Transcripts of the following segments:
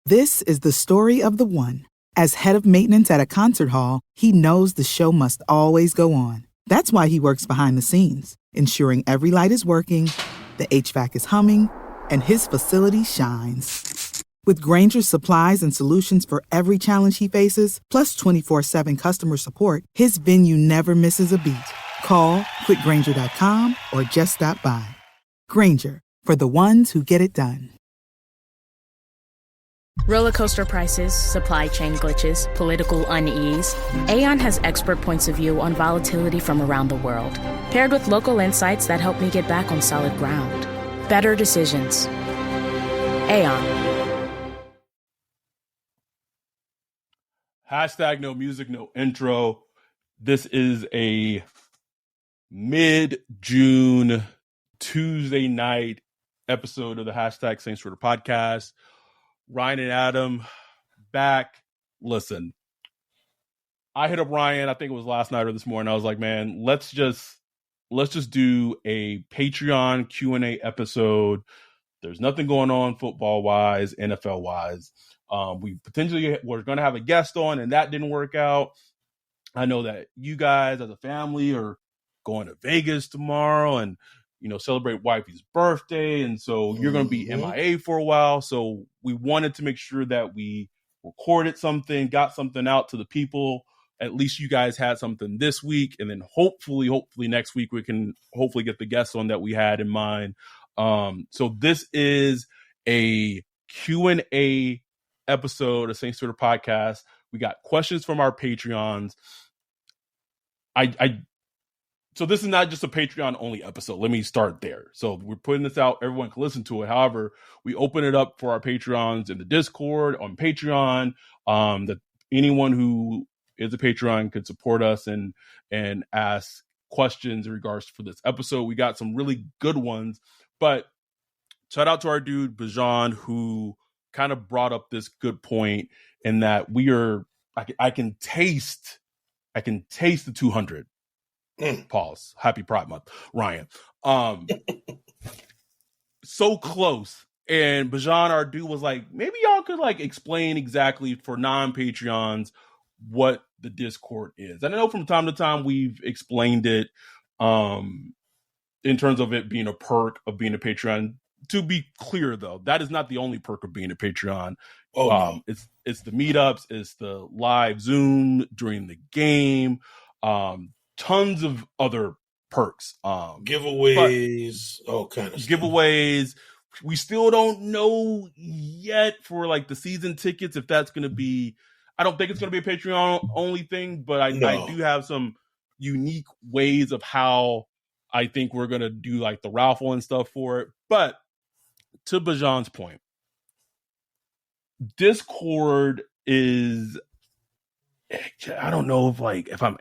This is the story of the one. As head of maintenance at a concert hall, he knows the show must always go on. That's why he works behind the scenes, ensuring every light is working, the HVAC is humming, and his facility shines. With Grainger's supplies and solutions for every challenge he faces, plus 24/7 customer support, his venue never misses a beat. Call quickgrainger.com or just stop by. Grainger, for the ones who get it done. Roller coaster prices, supply chain glitches, political unease. Aon has expert points of view on volatility from around the world, paired with local insights that help me get back on solid ground. Better decisions. Aon. Hashtag no music, no intro. This is a mid-June Tuesday night episode of the Hashtag Saints Twitter podcast. Ryan and Adam back. Listen, I hit up Ryan, I think it was last night or this morning. I was like, man, let's just do a Patreon Q&A episode. There's nothing going on football-wise, NFL-wise. We potentially were going to have a guest on, and that didn't work out. I know that you guys as a family are going to Vegas tomorrow and, you know, celebrate wifey's birthday. And so you're going to be MIA for a while. So we wanted to make sure that we recorded something, got something out to the people. At least you guys had something this week. And then hopefully next week we can hopefully get the guests on that we had in mind. So this is a Q&A episode of Saints Twitter podcast. We got questions from our Patreons. So this is not just a Patreon only episode. Let me start there. So we're putting this out. Everyone can listen to it. However, we open it up for our Patreons in the Discord on Patreon. That anyone who is a Patreon could support us and ask questions in regards for this episode. We got some really good ones, but shout out to our dude Bajan, who kind of brought up this good point in that I can taste the 200. Pause. Happy Pride Month, Ryan. So close. And Bajan, our dude, was like, maybe y'all could like explain exactly for non-Patreons what the Discord is. And I know from time to time we've explained it in terms of it being a perk of being a Patreon. To be clear, though, that is not the only perk of being a Patreon. No. It's the meetups, it's the live Zoom during the game, tons of other perks, giveaways, all kind of giveaways. We still don't know yet for like the season tickets if that's going to be. I don't think it's going to be a Patreon only thing, but I do have some unique ways of how I think we're going to do like the raffle and stuff for it. But to Bajan's point, Discord is, I don't know if I'm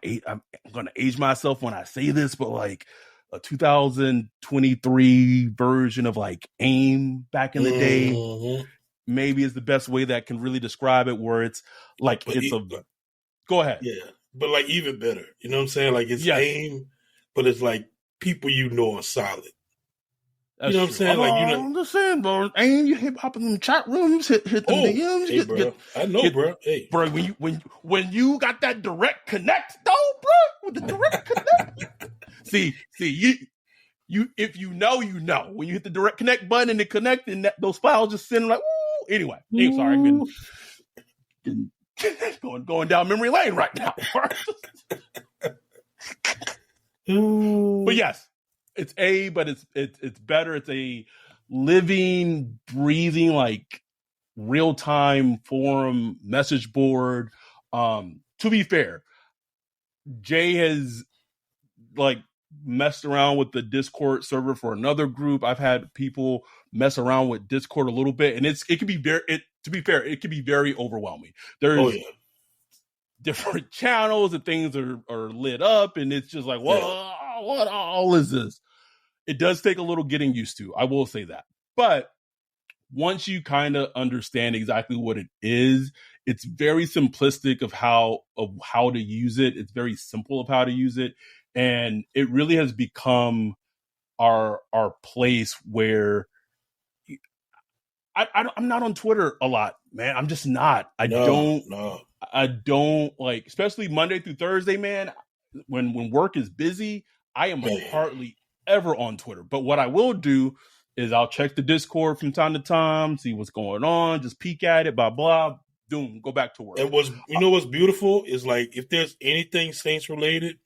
going to age myself when I say this, but like a 2023 version of like AIM back in the day, maybe is the best way that can really describe it, where it's like, go ahead. Yeah. But like even better, you know what I'm saying? Like it's AIM, but it's like people you know are solid. That's you know what I'm saying? Like, you know, I'm just saying, bro. Ain't you hip hop in them chat rooms, hit them DMs. Hey, bro. I know, bro. Hey, bro. When you got that direct connect, though, bro, with the direct connect. see, you if you know, you know. When you hit the direct connect button and it connect, and those files just send like, woo. Anyway, sorry, I'm going down memory lane right now. But yes. It's but it's better. It's a living, breathing, like real-time forum message board. To be fair, Jay has like messed around with the Discord server for another group. I've had people mess around with Discord a little bit, and it can be to be fair, it can be very overwhelming. There's different channels and things are lit up, and it's just like, what all is this? It does take a little getting used to, I will say that. But once you kind of understand exactly what it is, it's very simplistic of how to use it. It's very simple of how to use it. And it really has become our place where I'm not on Twitter a lot man. I'm just not. I don't like, especially Monday through Thursday, man. When work is busy, I am hardly ever on Twitter. But what I will do is I'll check the Discord from time to time, see what's going on, just peek at it, blah, blah, doom, go back to work. And what's beautiful is, like, if there's anything Saints related,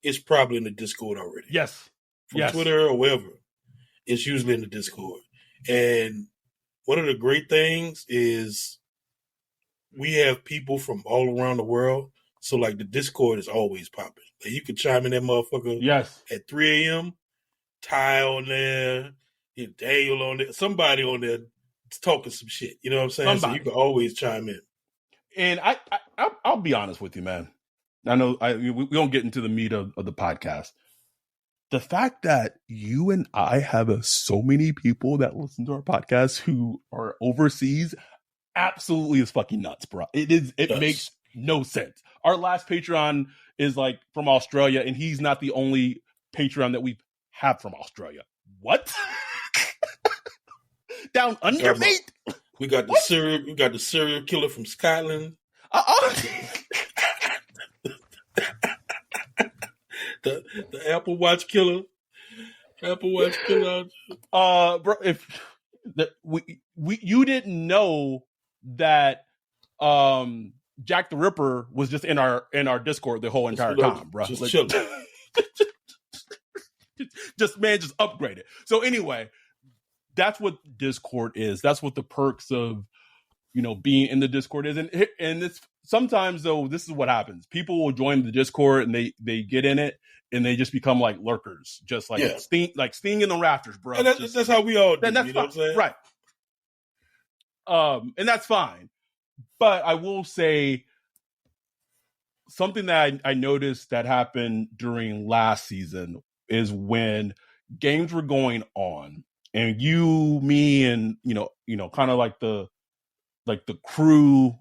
it's probably in the Discord already. Yes. From Twitter or wherever. It's usually in the Discord. And one of the great things is we have people from all around the world. So, like, the Discord is always popping. Like, you can chime in that motherfucker at 3 a.m. Ty on there, Daniel on there, somebody on there talking some shit. You know what I'm saying? So you can always chime in. And I'll be honest with you, man. I know we don't get into the meat of the podcast. The fact that you and I have so many people that listen to our podcast who are overseas absolutely is fucking nuts, bro. It makes no sense. Our last Patreon is like from Australia, and he's not the only Patreon that we have from Australia. What? Down under, mate? We got the serial killer from Scotland. The Apple Watch killer. Bro, you didn't know that Jack the Ripper was just in our Discord the whole entire time, bro. Just chill. just upgrade it. So anyway, that's what Discord is. That's what the perks of, being in the Discord is. And it's sometimes, though, this is what happens. People will join the Discord and they get in it and they just become like lurkers, just like Sting in the rafters, bro. And that's how we all do. And that's you know what I'm saying? Right. And that's fine. But I will say something that I noticed that happened during last season is when games were going on and you, me, and kind of like the crew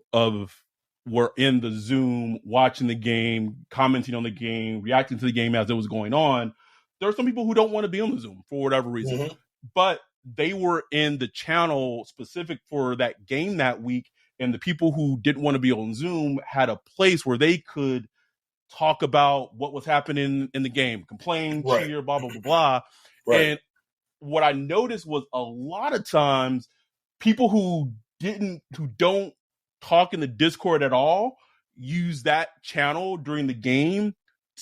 were in the Zoom watching the game, commenting on the game, reacting to the game as it was going on. There are some people who don't want to be on the Zoom for whatever reason, but they were in the channel specific for that game that week. And the people who didn't want to be on Zoom had a place where they could talk about what was happening in the game, complain, cheer, blah, blah, blah, blah. Right. And what I noticed was a lot of times people who don't talk in the Discord at all use that channel during the game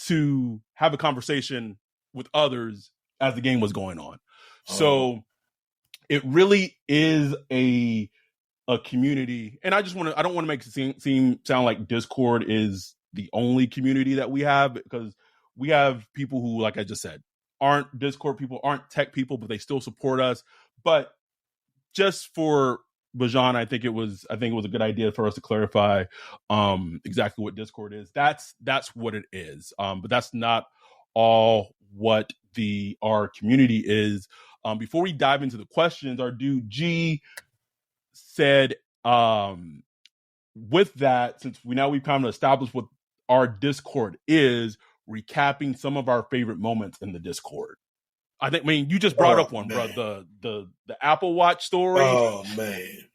to have a conversation with others as the game was going on. So it really is a community. And I don't want to make it sound like Discord is the only community that we have, because we have people who, like I just said, aren't Discord people, aren't tech people, but they still support us. But just for Bajan, I think it was a good idea for us to clarify exactly what Discord is. That's what it is. But that's not all what our community is. Before we dive into the questions, our dude G said, with that, since we've kind of established what our Discord is, recapping some of our favorite moments in the Discord. You just brought up one, man. Bro. The Apple Watch story. Oh man,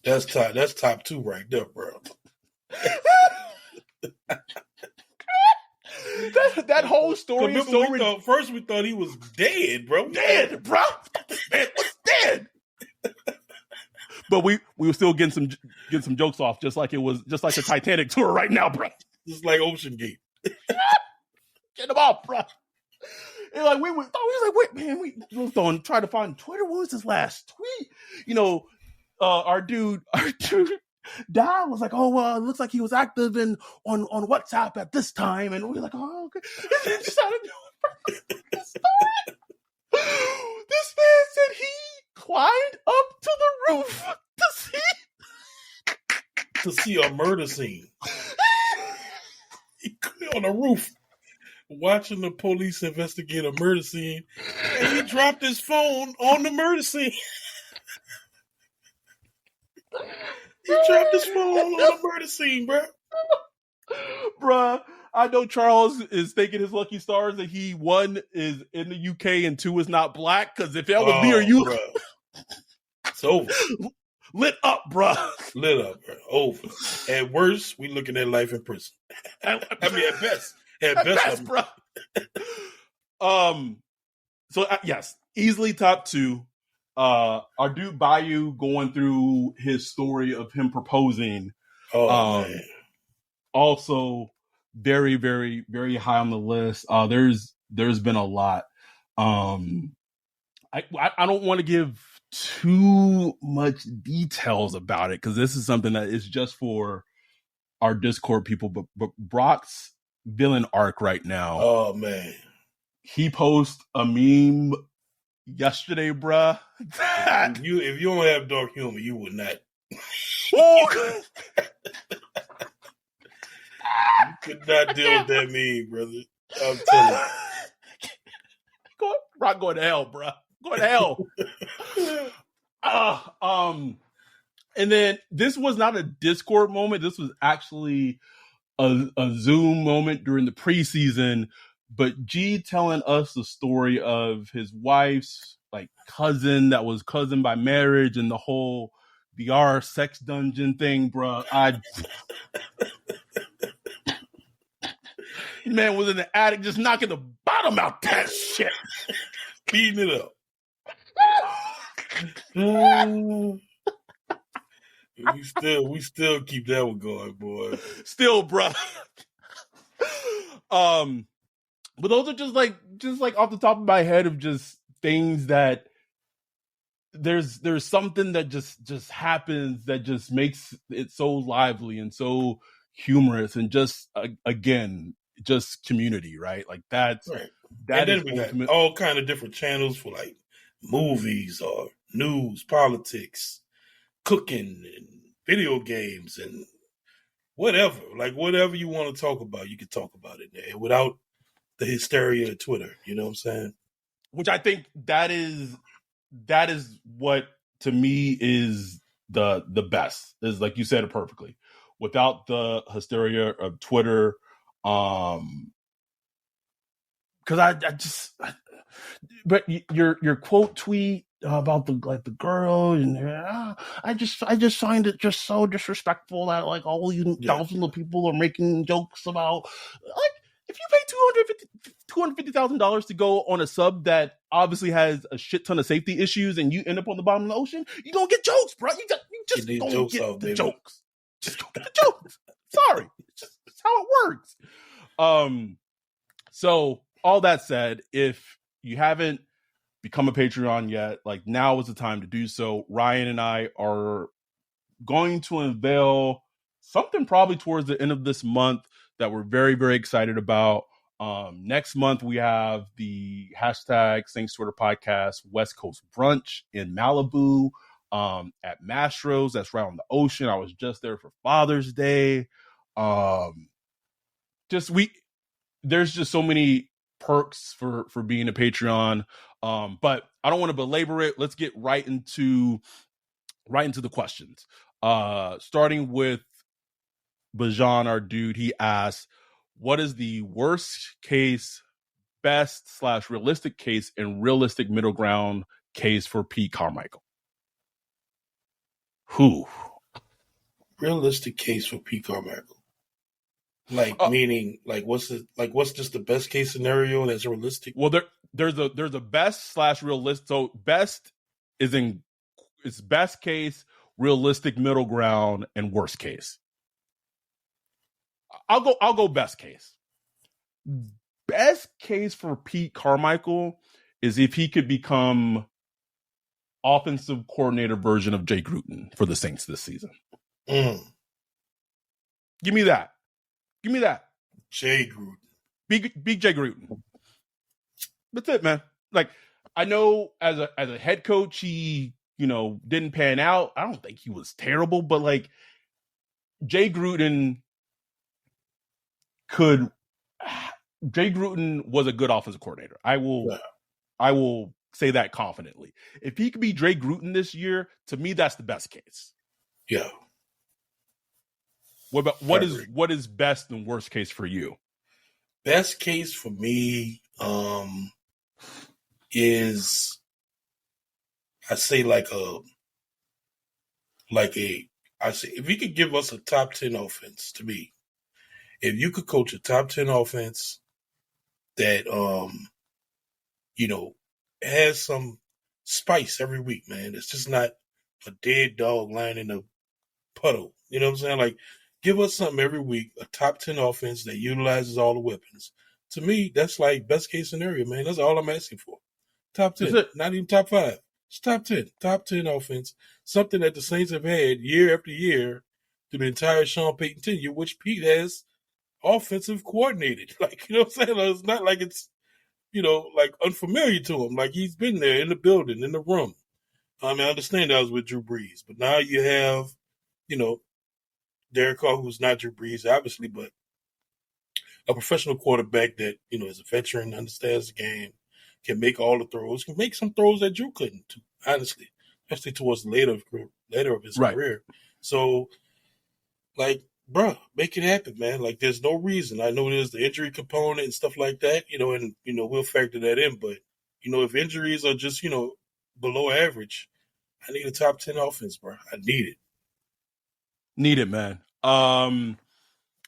that's top 2 right there, bro. that whole story. First we thought he was dead, bro. Dead, bro. Man was dead. But we were still getting some jokes off, just like the Titanic tour right now, bro. Just like Ocean Gate. Get them off, bro. And like we was like, wait, man, we was trying to find Twitter. What was his last tweet? Our dude Dad was like, oh well, it looks like he was active on WhatsApp at this time, and we were like, oh okay. And then started doing the story. This man said he climbed up to the roof to see a murder scene. He on the roof watching the police investigate a murder scene, and he dropped his phone on the murder scene. He dropped his phone on the murder scene, bro. Bruh, I know Charles is thinking his lucky stars that he, 1, is in the UK and 2 is not black, because if that was me or you... Bruh. It's over. lit up, bruh. Lit up, bro. Over. At worst, we looking at life in prison. I mean, at best. At best, bro. So yes, easily top 2. Our dude Bayou going through his story of him proposing. Man. Also very, very, very high on the list. There's been a lot. I don't want to give too much details about it because this is something that is just for our Discord people. But Brock's villain arc right now. Oh man, he posted a meme yesterday, bruh. If you don't have dark humor, you would not. You could not deal with that meme, brother. I'm telling you. Brock going to hell, bruh. Going to hell. And then this was not a Discord moment. This was actually a Zoom moment during the preseason. But G telling us the story of his wife's like cousin that was cousin by marriage and the whole VR sex dungeon thing, bro. Man was in the attic just knocking the bottom out that shit. Beating it up. We still keep that one going, boy. Still, bro. But those are just like off the top of my head of just things that there's something that just happens that just makes it so lively and so humorous and just again just community, right? Like that's right. That and is then we got all kind of different channels for like movies or news, politics, cooking, and video games, and whatever. Like whatever you want to talk about, you can talk about it there without the hysteria of Twitter. You know what I'm saying? Which I think that is what to me is the best. Is like you said it perfectly. Without the hysteria of Twitter, because but your quote tweet about the girl and I just find it just so disrespectful that like all you thousands of people are making jokes about like if you pay $250,000 to go on a sub that obviously has a shit ton of safety issues and you end up on the bottom of the ocean, you gonna get jokes, bro. You just don't jokes get off, the baby. jokes. Just don't get the jokes. Sorry, it's how it works. So all that said, if you haven't become a Patreon yet, like now is the time to do so. Ryan and I are going to unveil something probably towards the end of this month that we're very, very excited about. Next month, we have the hashtag Saints Twitter podcast West Coast Brunch in Malibu at Mastro's. That's right on the ocean. I was just there for Father's Day. There's just so many perks for being a Patreon. But I don't want to belabor it. Let's get right into the questions. Starting with Bajan, our dude, he asks, what is the worst case, best / realistic case, and realistic middle ground case for Pete Carmichael? Who? Realistic case for Pete Carmichael. Like meaning, like what's just the best case scenario that's realistic? Well, there's a best / realistic. So best it's best case, realistic middle ground, and worst case. I'll go best case. Best case for Pete Carmichael is if he could become offensive coordinator version of Jay Gruden for the Saints this season. Give me that. Jay Gruden. Big Jay Gruden. That's it, man. Like, I know as a head coach, he, didn't pan out. I don't think he was terrible, but like Jay Gruden was a good offensive coordinator. I will say that confidently. If he could be Jay Gruden this year, to me, that's the best case. Yeah. What is best and worst case for you? Best case for me is I say like a I say, if you could give us a top 10 offense, to me, if you could coach a top 10 offense that, has some spice every week, man. It's just not a dead dog lying in a puddle. You know what I'm saying? Like, give us something every week, a top 10 offense that utilizes all the weapons. To me, that's like best case scenario, man. That's all I'm asking for. Top 10, not even top 5. It's top 10. Top 10 offense. Something that the Saints have had year after year through the entire Sean Payton tenure, which Pete has offensive coordinated. Like, you know what I'm saying? It's not like it's, like unfamiliar to him. Like, he's been there in the building, in the room. I mean, I understand that was with Drew Brees, but now you have, Derek Carr, who's not Drew Brees, obviously, but a professional quarterback that, is a veteran, understands the game, can make all the throws, can make some throws that Drew couldn't, honestly, especially towards the later of his career. So, like, bruh, make it happen, man. Like, there's no reason. I know there's the injury component and stuff like that, and, we'll factor that in. But, if injuries are just, below average, I need a top 10 offense, bro. I need it. Need it, man.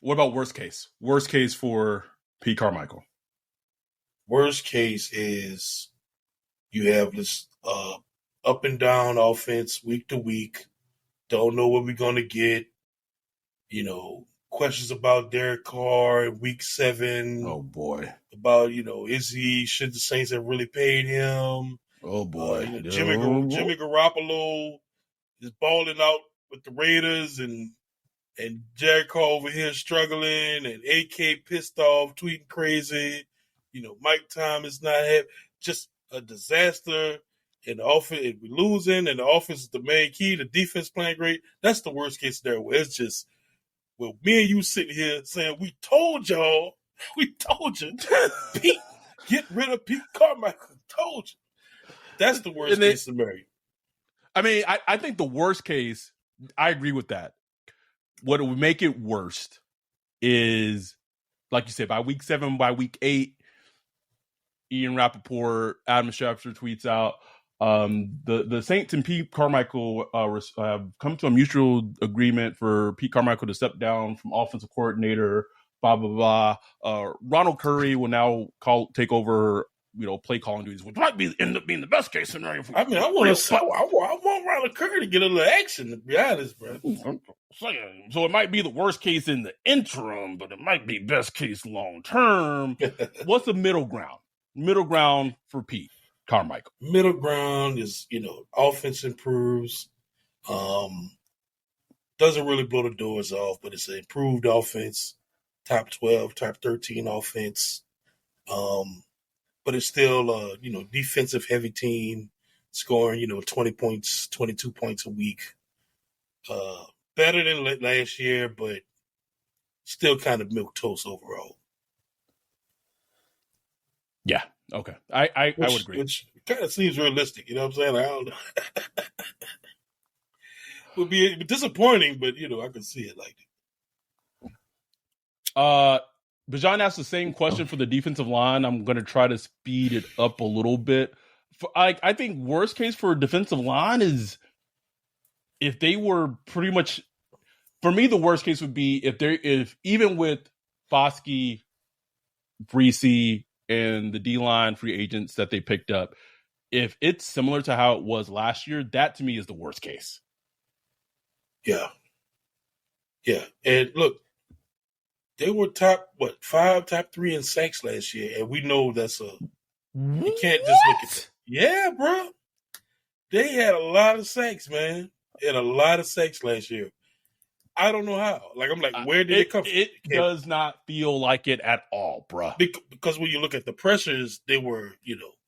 What about worst case? Worst case for Pete Carmichael? Worst case is you have this up and down offense week to week. Don't know what we're going to get. Questions about Derek Carr in week 7. Oh, boy. About, should the Saints have really paid him? Oh, boy. Jimmy Garoppolo is balling out with the Raiders and Derek Carr over here struggling and AK pissed off, tweeting crazy. Mike Thomas not just a disaster. And the offense, we're losing, and the offense is the main key. The defense playing great. That's the worst case scenario. Where it's just, me and you sitting here saying, we told y'all, Pete, get rid of Pete Carmichael. Told you. That's the worst case scenario. I mean, I think the worst case, I agree with that. What would make it worst is, like you said, by week 7, by week 8, Ian Rappaport, Adam Schefter tweets out, the Saints and Pete Carmichael have come to a mutual agreement for Pete Carmichael to step down from offensive coordinator, blah, blah, blah. Ronald Curry will now take over, play calling duties, which might end up being the best case scenario. I want Ronald Curry to get a little action, to be honest, bro. So it might be the worst case in the interim, but it might be best case long term. What's the middle ground? Middle ground for Pete Carmichael. Middle ground is, offense improves. Doesn't really blow the doors off, but it's an improved offense. Top 12, top 13 offense. But it's still a, defensive heavy team scoring, 20 points, 22 points a week. Better than last year, but still kind of milquetoast overall. Yeah. Okay. I would agree. Which kind of seems realistic. You know what I'm saying? I don't know. Would be disappointing, but I can see it like that. Bajan asked the same question for the defensive line. I'm going to try to speed it up a little bit. I think worst case for defensive line is if they were pretty much. For me, the worst case would be if even with Foskey, Breesy, and the D-line free agents that they picked up, if it's similar to how it was last year, that to me is the worst case. Yeah. Yeah. And look, they were top 3 in sacks last year, and we know that's you can't just look at that. Yeah, bro. They had a lot of sacks, man. They had a lot of sacks last year. I don't know how. Like, I'm like, where did it come from? It does not feel like it at all, bro. Because when you look at the pressures, they were,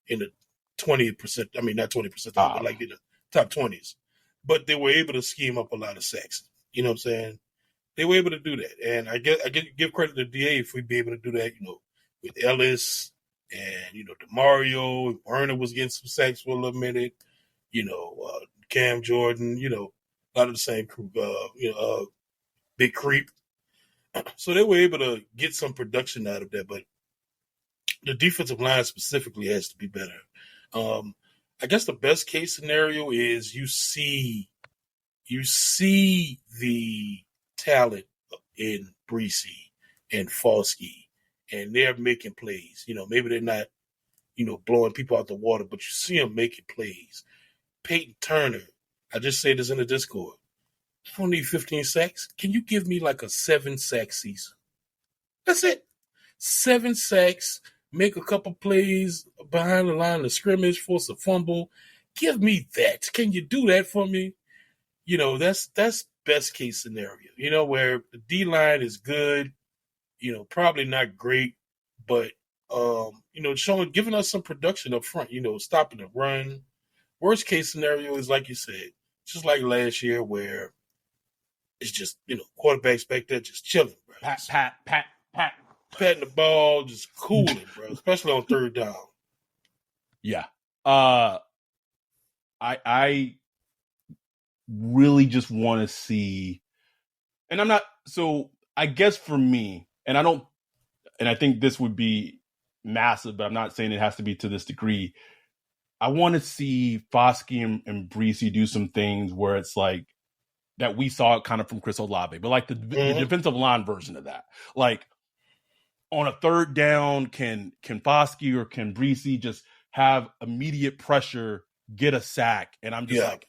in the 20%. I mean, not 20%, but like in the top 20s. But they were able to scheme up a lot of sacks. You know what I'm saying? They were able to do that. And I give credit to DA if we'd be able to do that, with Ellis and, DeMario. Werner was getting some sacks for a little minute. Cam Jordan, a lot of the same crew, Big Creep. So they were able to get some production out of that, but the defensive line specifically has to be better. I guess the best case scenario is you see, you see the talent in Breesy and Foskey, and they're making plays. Maybe they're not, blowing people out the water, but you see them making plays. Peyton Turner, I just say this in the Discord. I don't need 15 sacks. Can you give me like a 7-sack season? That's it. 7 sacks, make a couple plays behind the line of scrimmage, force a fumble. Give me that. Can you do that for me? That's best case scenario, where the D-line is good, probably not great, but, giving us some production up front, stopping the run. Worst case scenario is, like you said, just like last year where it's just, quarterbacks back there just chilling, bro. Pat. Patting the ball, just cooling, bro, especially on third down. Yeah. I really just want to see, and I'm not, so I guess for me, and I think this would be massive, but I'm not saying it has to be to this degree. I want to see Foskey and Breesy do some things where it's like that we saw it kind of from Chris Olave, but like the defensive line version of that. Like on a third down, can Foskey or can Breesy just have immediate pressure, get a sack? And I'm just like,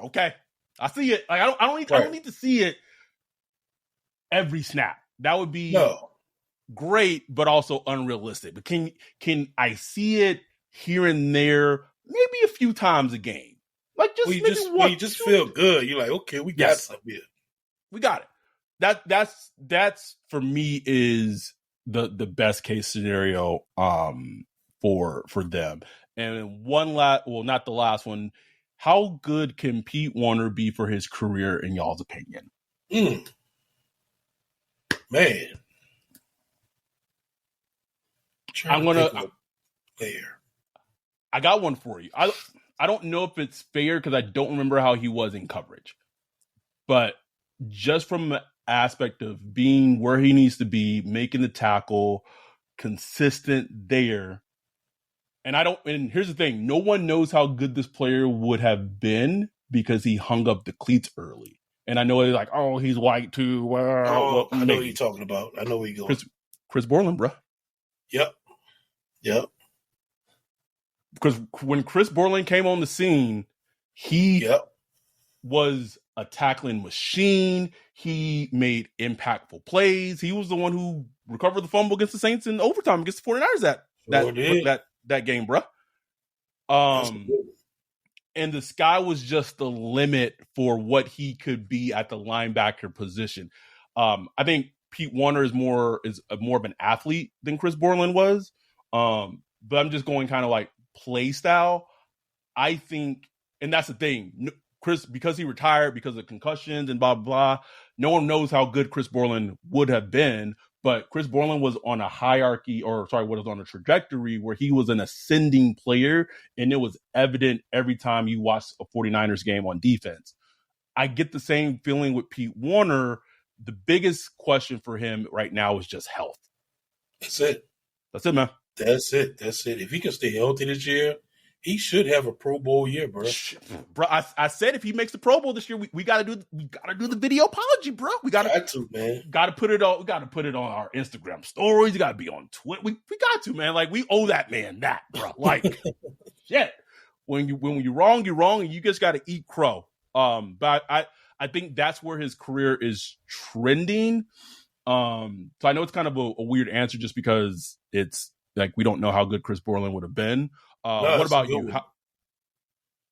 okay, I see it. Like I don't need to see it every snap. That would be great, but also unrealistic. But can I see it here and there, maybe a few times a game? Like just you just feel good. You're like, okay, we got something here. We got it. That's for me is the best case scenario for them. And not the last one. How good can Pete Warner be for his career in y'all's opinion? Man. I got one for you. I don't know if it's fair because I don't remember how he was in coverage. But just from the aspect of being where he needs to be, making the tackle, consistent there. And here's the thing, no one knows how good this player would have been because he hung up the cleats early. And I know they're like, oh, he's white too. Well, I know what you're talking about. I know where you're going. Chris Borland, bro. Yep. Because when Chris Borland came on the scene, he was a tackling machine. He made impactful plays. He was the one who recovered the fumble against the Saints in overtime against the 49ers that game, bro. And the sky was just the limit for what he could be at the linebacker position. I think Pete Warner is more of an athlete than Chris Borland was. But I'm just going kind of like play style. I think, and that's the thing, Chris, because he retired because of concussions and blah, blah, blah, no one knows how good Chris Borland would have been. But Chris Borland was on a was on a trajectory where he was an ascending player, and it was evident every time you watched a 49ers game on defense. I get the same feeling with Pete Warner. The biggest question for him right now is just health. That's it, man. That's it. If he can stay healthy this year, he should have a Pro Bowl year, bro. Bro, I said if he makes the Pro Bowl this year, we gotta do the video apology, bro. We gotta put it on our Instagram stories. You gotta be on Twitter. We got to, man. Like we owe that man that, bro. Like shit. When you're wrong, you're wrong, and you just gotta eat crow. But I think that's where his career is trending. So I know it's kind of a weird answer just because it's like we don't know how good Chris Borland would have been. What about you?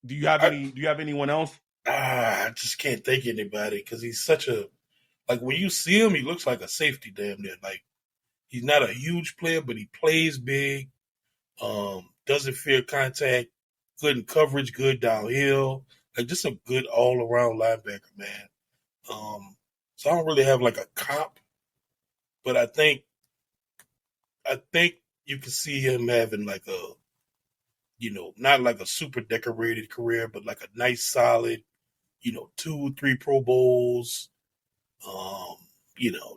Do you have anyone else? I just can't think of anybody because he's such a, like when you see him, he looks like a safety damn near. Like he's not a huge player, but he plays big. Doesn't fear contact, good in coverage, good downhill. Like just a good all around linebacker, man. So I don't really have like a comp, but I think you can see him having like a, not like a super decorated career, but like a nice solid, 2-3 Pro Bowls,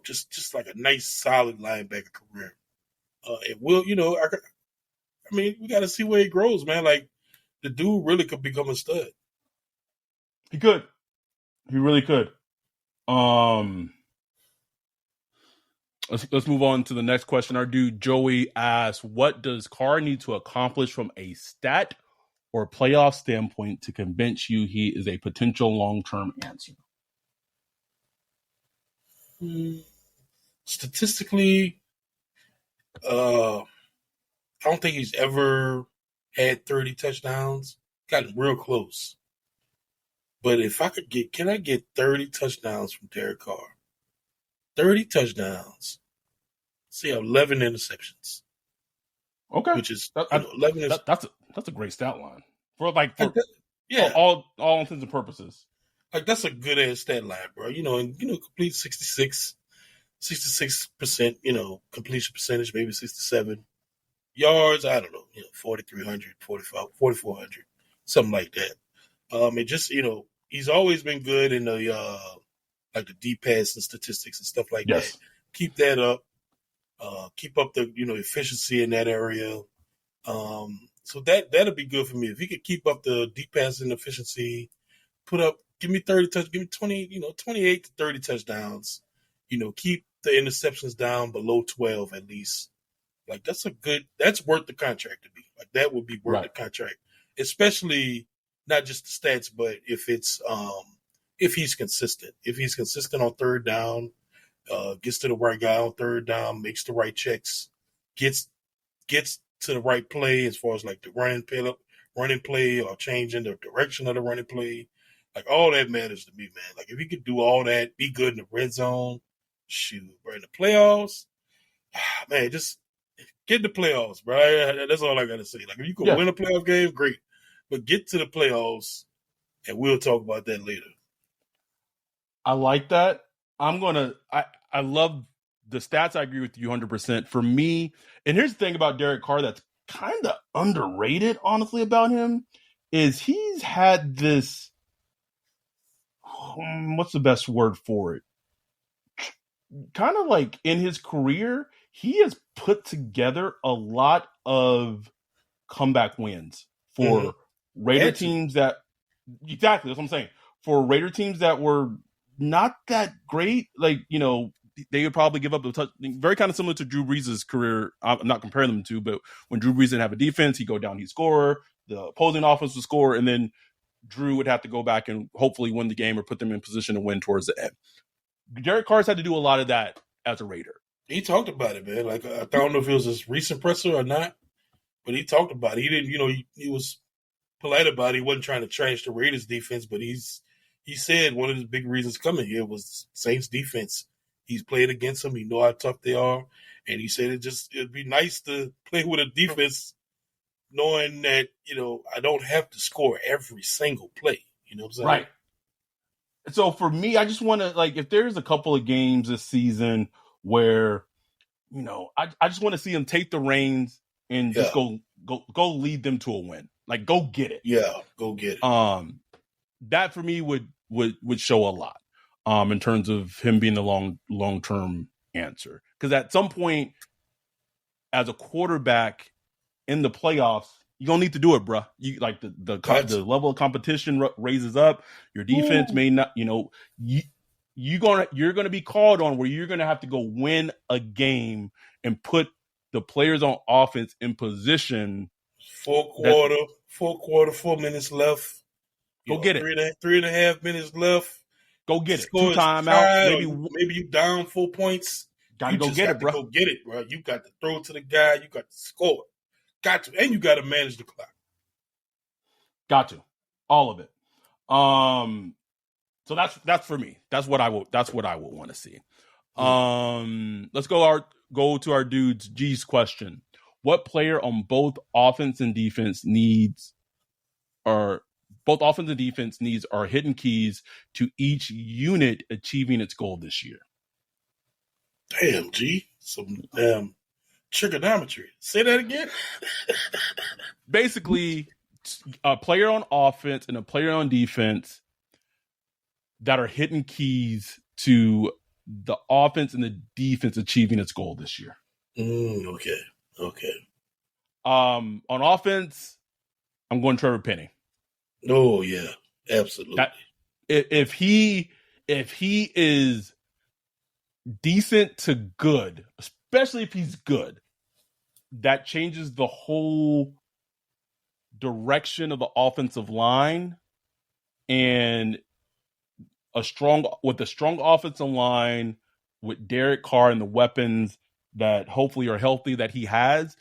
just like a nice solid linebacker career. It will, we got to see where he grows, man. Like the dude really could become a stud. He could. He really could. Let's move on to the next question. Our dude Joey asks, "What does Carr need to accomplish from a stat or playoff standpoint to convince you he is a potential long-term answer?" Statistically, I don't think he's ever had 30 touchdowns. Gotten real close. But if I could can I get 30 touchdowns from Derek Carr? 30 touchdowns. See, 11 interceptions. Okay, Which is 11 is that's a great stat line for yeah, all intents and purposes. Like that's a good ass stat line, bro. And complete 66%, completion percentage, maybe 67 yards. I don't know, 4,300, 4,400, something like that. And just he's always been good in the like the deep pass and statistics and stuff like Yes. that. Keep that up. Keep up the efficiency in that area. So that'll be good for me if he could keep up the deep passing efficiency. Give me 30 touchdowns, give me 20, 28 to 30 touchdowns. Keep the interceptions down below 12 at least. Like that's worth the contract to me. Like that would be worth the contract, especially not just the stats, but if he's consistent. If he's consistent on third down, gets to the right guy on third down, makes the right checks, gets to the right play as far as like the running play or changing the direction of the running play. Like all that matters to me, man. Like if he could do all that, be good in the red zone, shoot, bro. In the playoffs, man, just get in the playoffs, bro. That's all I gotta say. Like if you can win a playoff game, great. But get to the playoffs and we'll talk about that later. I like that. I love the stats. I agree with you 100%. For me, and here's the thing about Derek Carr that's kind of underrated, honestly, about him, is he's had this, what's the best word for it? Kind of like in his career, he has put together a lot of comeback wins for Raider teams that, exactly, that's what I'm saying. For Raider teams that were not that great, like, they would probably give up the touch. Very kind of similar to Drew Brees' career. I'm not comparing them to, but when Drew Brees didn't have a defense, he'd go down, he'd score, the opposing offense would score, and then Drew would have to go back and hopefully win the game or put them in position to win towards the end. Derek Carr's had to do a lot of that as a Raider. He talked about it, man. Like I don't know if it was his recent presser or not, but he talked about it. He didn't, he was polite about it. He wasn't trying to trash the Raiders defense, but he said one of the big reasons coming here was Saints defense. He's played against them. He know how tough they are. And he said it'd be nice to play with a defense knowing that, I don't have to score every single play. You know what I'm saying? Right. So for me, I just want to, like, if there's a couple of games this season where, I just want to see him take the reins and just go lead them to a win. Like, go get it. Yeah, go get it. That for me would show a lot in terms of him being the long-term answer. Because at some point, as a quarterback in the playoffs, you're gonna need to do it, bro. You like the level of competition raises up. Your defense may not, you're gonna be called on where you're gonna have to go win a game and put the players on offense in position. Fourth quarter, 4 minutes left. Go get it. 3.5 minutes left. Go get it. 2 timeouts. Maybe you down 4 points. Gotta go get it, bro. Go get it, bro. You got to throw it to the guy. You got to score. Got to, and you got to manage the clock. Got to, all of it. So that's for me. That's what I would want to see. Let's go to our dude's G's question. What player on both offense and defense needs are hidden keys to each unit achieving its goal this year? Damn, G. Some damn trigonometry. Say that again. Basically, a player on offense and a player on defense that are hidden keys to the offense and the defense achieving its goal this year. Okay. On offense, I'm going Trevor Penny. Oh yeah, absolutely. if he is decent to good, especially if he's good, that changes the whole direction of the offensive line. And a strong offensive line with Derek Carr and the weapons that hopefully are healthy that he has,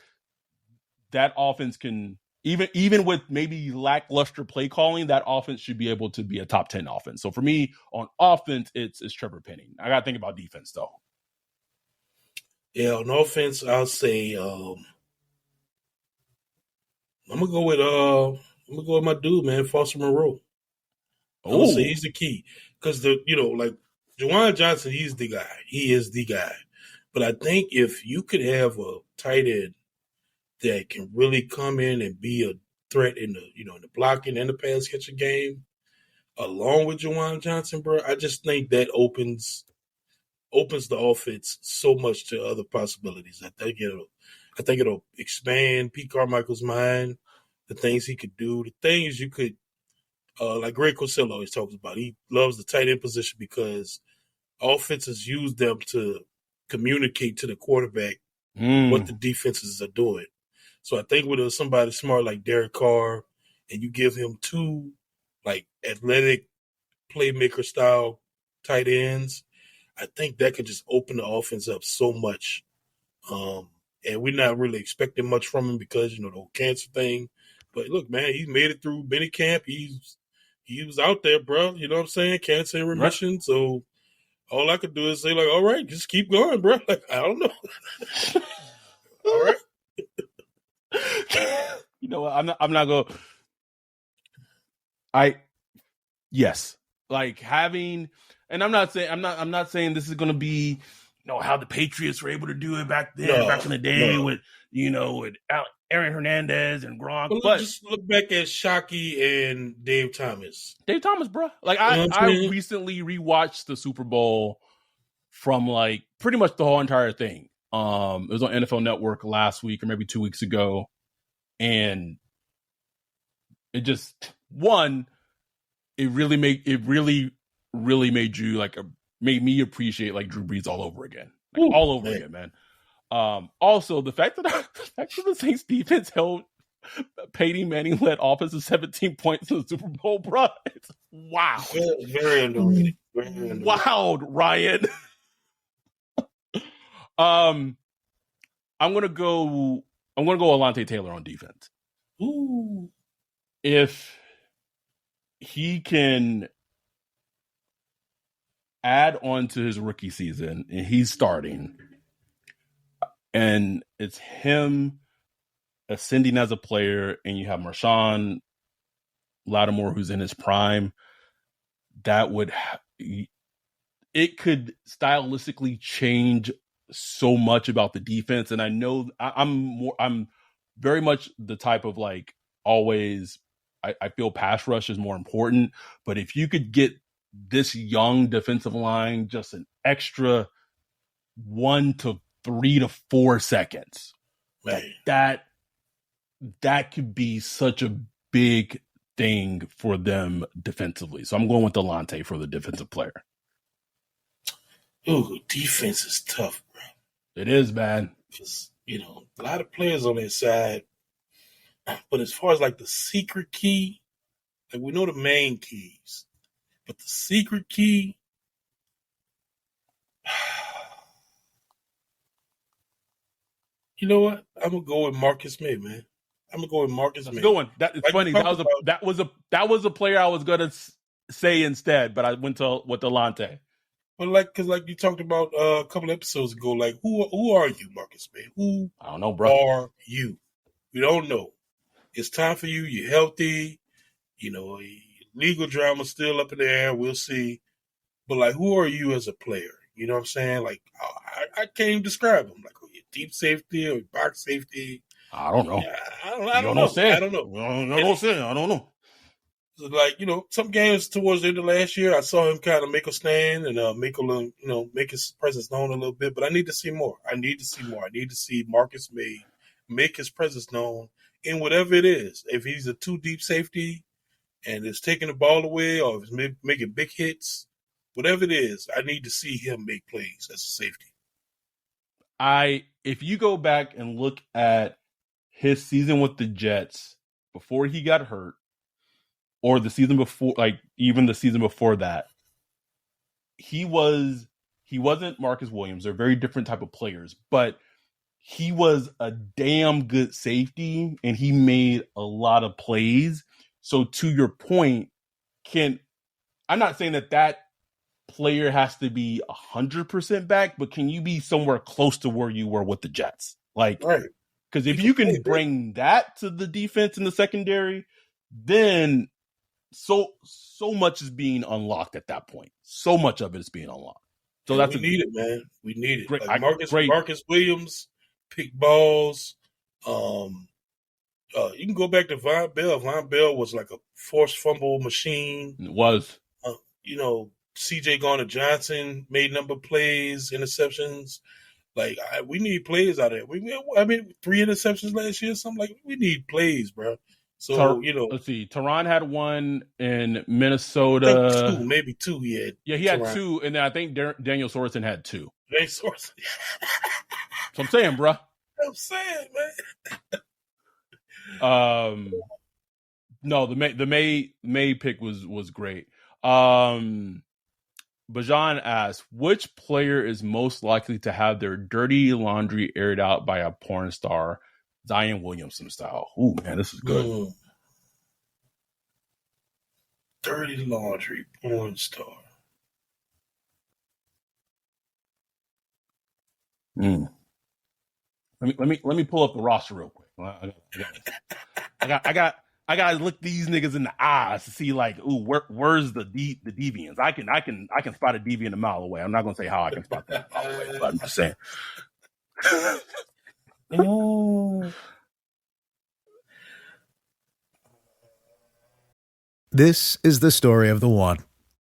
that offense can even with maybe lackluster play calling, that offense should be able to be a top 10 offense. So for me, on offense, it's Trevor Penning. I got to think about defense though. Yeah, on offense, I'll say I'm gonna go with my dude, man, Foster Moreau. I would say he's the key because like Juwan Johnson, he's the guy. He is the guy. But I think if you could have a tight end that can really come in and be a threat in the blocking and the pass catching game, along with Juwan Johnson, bro, I just think that opens the offense so much to other possibilities. I think it'll expand Pete Carmichael's mind, the things he could do, the things you could. Like Greg Cosell always talks about, he loves the tight end position because offenses use them to communicate to the quarterback what the defenses are doing. So I think with somebody smart like Derek Carr, and you give him two like athletic playmaker style tight ends, I think that could just open the offense up so much. And we're not really expecting much from him because the whole cancer thing. But look, man, he made it through minicamp. He was out there, bro. You know what I'm saying? Cancer in remission. Right. So all I could do is say, like, all right, just keep going, bro. Like, I don't know. All right. You know what? I'm not going. Yes, like having, and I'm not saying this is going to be, how the Patriots were able to do it back then, back in the day with Aaron Hernandez and Gronk. But just look back at Shockey and Dave Thomas. Dave Thomas, bro. Like I recently rewatched the Super Bowl from like pretty much the whole entire thing. It was on NFL Network last week or maybe 2 weeks ago, and it just it really made you made me appreciate like Drew Brees all over again, again, man. Also, the fact that the Saints defense held Peyton Manning led offense to 17 points in the Super Bowl, bro. It's wow. Very underrated. Very underrated. Wild, Ryan. I'm gonna go Alontae Taylor on defense. Ooh. If he can add on to his rookie season and he's starting, and it's him ascending as a player, and you have Marshawn Lattimore who's in his prime, it could stylistically change so much about the defense. And I know I'm very much the type of like always I feel pass rush is more important, but if you could get this young defensive line just an extra 1 to 3 to 4 seconds, that could be such a big thing for them defensively. So I'm going with Delonte for the defensive player. Ooh, defense is tough, bro. It is, man. Because, a lot of players on their side. But as far as like the secret key, like we know the main keys, but the secret key, you know what? I'm gonna go with Marcus May, man. I'm gonna go with Marcus May. Good one. That is like funny. That was a player I was gonna say instead, but I went with Delonte. But because you talked about a couple episodes ago, like who are you, Marcus May? Who I don't know, bro. Are you? We don't know. It's time for you. You're healthy. Legal drama still up in the air. We'll see. But who are you as a player? You know what I'm saying? Like I can't even describe him. Like, are you deep safety or box safety? I don't know. I don't know. I don't know. So some games towards the end of last year, I saw him kind of make a stand and make his presence known a little bit. But I need to see more. I need to see Marcus May make his presence known in whatever it is. If he's a 2 deep safety, and is taking the ball away or is making big hits, whatever it is, I need to see him make plays as a safety. If you go back and look at his season with the Jets before he got hurt, or the season before, like even the season before that, he wasn't Marcus Williams. They're very different type of players, but he was a damn good safety and he made a lot of plays. So to your point, I'm not saying that player has to be 100% back, but can you be somewhere close to where you were with the Jets? Like, right. Because if you can bring that to the defense in the secondary, then so much is being unlocked at that point. So much of it is being unlocked. So we need it, man. We need it. Great, like Marcus Williams pick balls. You can go back to Von Bell. Von Bell was like a forced fumble machine. It was. C.J. Garner-Johnson made number of plays, interceptions. Like, we need plays out of it. 3 interceptions last year, something like. We need plays, bro. So, let's see. Teron had one in Minnesota. Maybe two he had. Yeah, he had 2, and then I think Daniel Sorensen had 2. Daniel Sorensen. So I'm saying, bro. I'm saying, man. No, the May pick was great. Bajan asks, which player is most likely to have their dirty laundry aired out by a porn star, Zion Williamson style? Ooh, man, this is good. Dirty laundry porn star. Let me pull up the roster real quick. I gotta look these niggas in the eyes to see like, ooh, where's the deviants? I can spot a deviant a mile away. I'm not gonna say how I can spot that a mile away, but I'm just saying. This is the story of the one.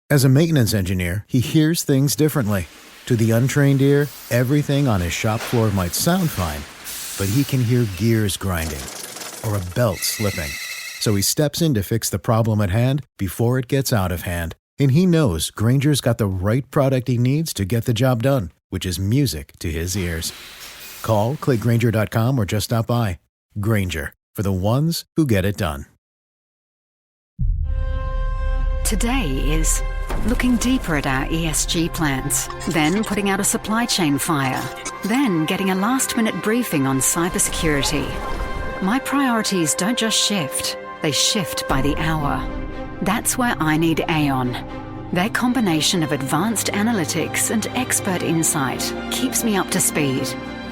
As a maintenance engineer, he hears things differently. To the untrained ear, everything on his shop floor might sound fine, but he can hear gears grinding or a belt slipping. So he steps in to fix the problem at hand before it gets out of hand. And he knows Grainger's got the right product he needs to get the job done, which is music to his ears. Call, click Grainger.com, or just stop by. Grainger, for the ones who get it done. Today is looking deeper at our ESG plans, then putting out a supply chain fire, then getting a last-minute briefing on cybersecurity. My priorities don't just shift, they shift by the hour. That's where I need Aon. Their combination of advanced analytics and expert insight keeps me up to speed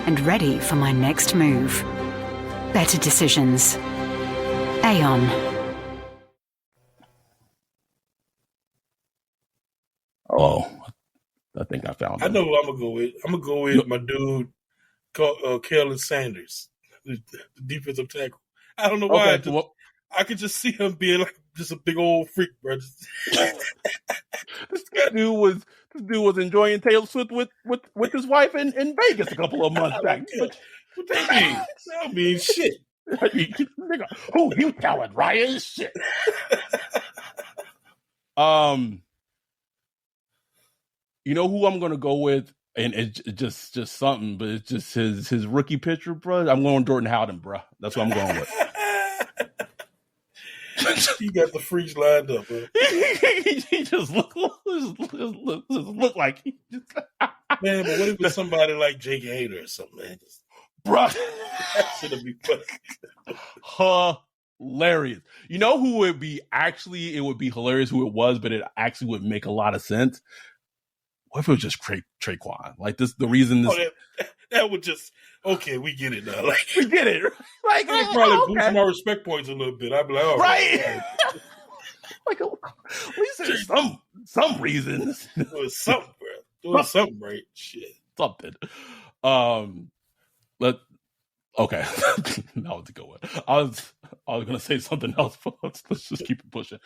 and ready for my next move. Better decisions. Aon. Oh, I think I found it. I know who I'm gonna go with my dude, Kellen Sanders, the defensive tackle. I don't know why. Okay, I could just see him being like just a big old freak, bro. This dude was enjoying Taylor Swift with his wife in Vegas a couple of months back. What that mean? That mean shit. Who you telling, Ryan? Shit. You know who I'm gonna go with, and it's just something, but it's just his rookie pitcher, bro. I'm going Jordan Howden, bro. That's what I'm going with. He got the freaks lined up, bro. he just look like he just man. But what if it's somebody like Jake Hader or something, man? Bro, that should be funny. Hilarious. You know who would be actually? It would be hilarious who it was, but it actually would make a lot of sense. What if it was just Traquan? Like this, the reason this that would just okay. We get it now. Like we get it. Like it probably boost my respect points a little bit. I'd be like, all right. Like at least there's some reason. Doing something, bro. Doing something right. Shit. Something. Okay. That was a good one. I was gonna say something else, but let's just keep it pushing.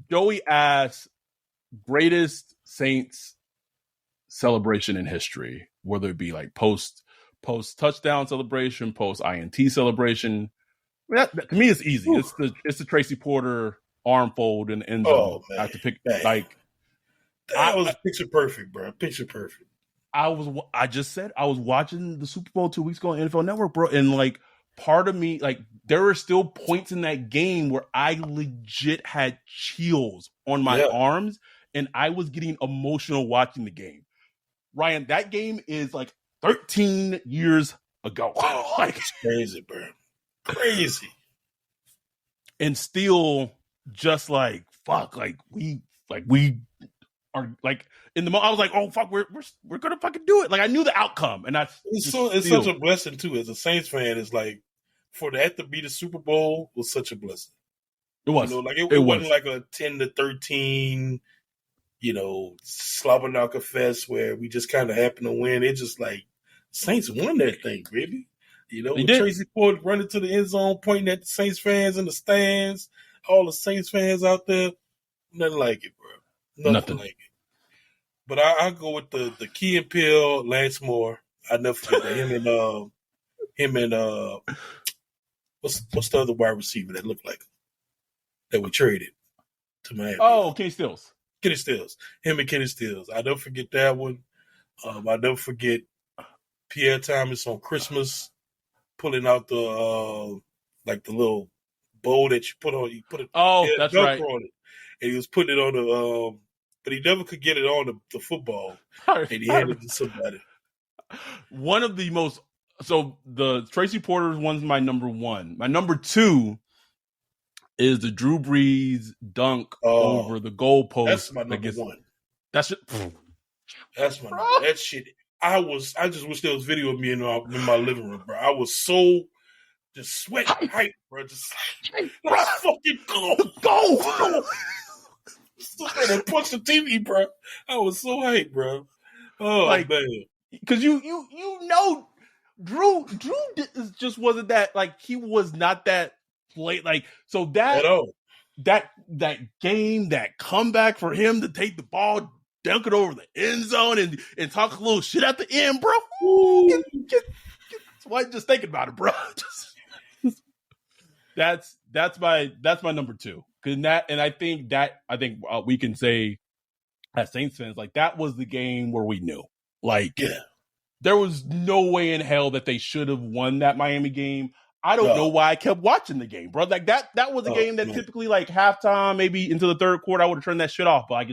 Joey asks, greatest Saints celebration in history, whether it be like post touchdown celebration, post INT celebration. To me, it's easy. Whew. It's the Tracy Porter arm fold in the end zone. Oh man, I have to pick man. like that was picture perfect, bro. Picture perfect. I just said I was watching the Super Bowl 2 weeks ago on NFL Network, bro, and like part of me, like there were still points in that game where I legit had chills on my arms, and I was getting emotional watching the game. Ryan, that game is like 13 years ago. Like it's crazy, bro. Crazy. And still just like fuck, like we are like in the moment. I was like, oh fuck, we're gonna fucking do it. Like I knew the outcome, and it's such a blessing too. As a Saints fan, it's like for that to be the Super Bowl was such a blessing. It was, you know, like it wasn't like a 10-13, you know, slobberknocker fest where we just kind of happened to win. It just like Saints won that thing, baby. You know, with Tracy Porter running to the end zone, pointing at the Saints fans in the stands, all the Saints fans out there, nothing like it, bro. Nothing like it. But I go with the Key and Peele, Lance Moore. I never forget that. Him and what's the other wide receiver that looked like him that we traded to Miami? Oh, Kenny Stills. Kenny Stills. Him and Kenny Stills. I never forget that one. I never forget Pierre Thomas on Christmas pulling out the like the little bowl that you put on. You put it. Oh, that's right. On it, and he was putting it on the. But he never could get it on the football, and he handed it to somebody. One of the most. So the Tracy Porter's one's my number one. My number two is the Drew Brees dunk over the goalpost. That's my number one. That's it. That's my number. That shit. I just wish there was video of me in my living room, bro. I was so just sweating, hype, bro. Just let's fucking go. And punch the TV, bro. I was so hyped, bro. Oh man, because you know, Drew just wasn't that like he was not that play like so that at all. That game, that comeback for him to take the ball, dunk it over the end zone, and talk a little shit at the end, bro. Why just thinking about it, bro? That's my number two. And I think we can say as Saints fans, like that was the game where we knew, like, there was no way in hell that they should have won that Miami game. I don't know why I kept watching the game, bro. Like that was a game that typically like halftime, maybe into the third quarter, I would have turned that shit off. But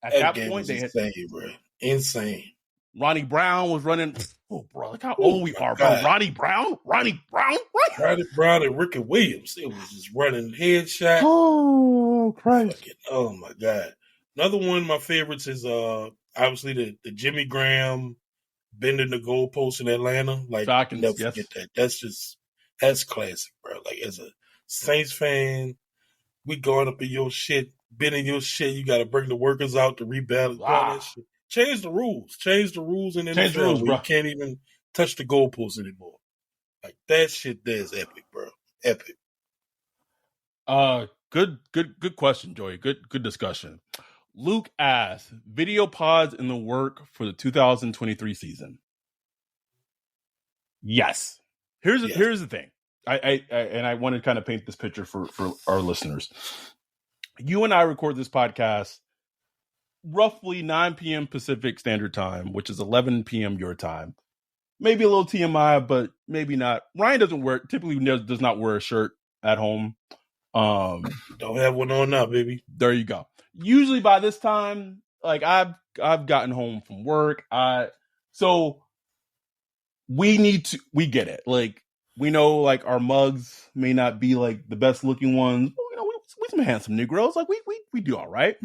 at that point, they insane, bro. Insane. Ronnie Brown was running. Oh, bro, look how old we are, bro. Ronnie Brown, and Ricky Williams. It was just running headshot. Oh, Christ. Oh, my God. Another one of my favorites is obviously the Jimmy Graham bending the goalpost in Atlanta. Like, never forget that. That's classic, bro. Like, as a Saints fan, we going up in your shit, bending your shit. You got to bring the workers out to rebalance. Wow. That shit. Change the rules in the NFL. You can't even touch the goalpost anymore. Like that shit there is epic, bro. Epic. Good question, Joey. Good discussion. Luke asks, video pods in the work for the 2023 season. Yes. Here's the thing. I want to kind of paint this picture for our listeners. You and I record this podcast roughly 9 p.m. Pacific Standard Time, which is 11 p.m. your time. Maybe a little TMI, but maybe not. Ryan typically does not wear a shirt at home. Don't have one on now, baby. There you go. Usually by this time, like I've gotten home from work. So we get it. Like we know like our mugs may not be like the best looking ones. But, you know, we some handsome Negroes. Like we do all right.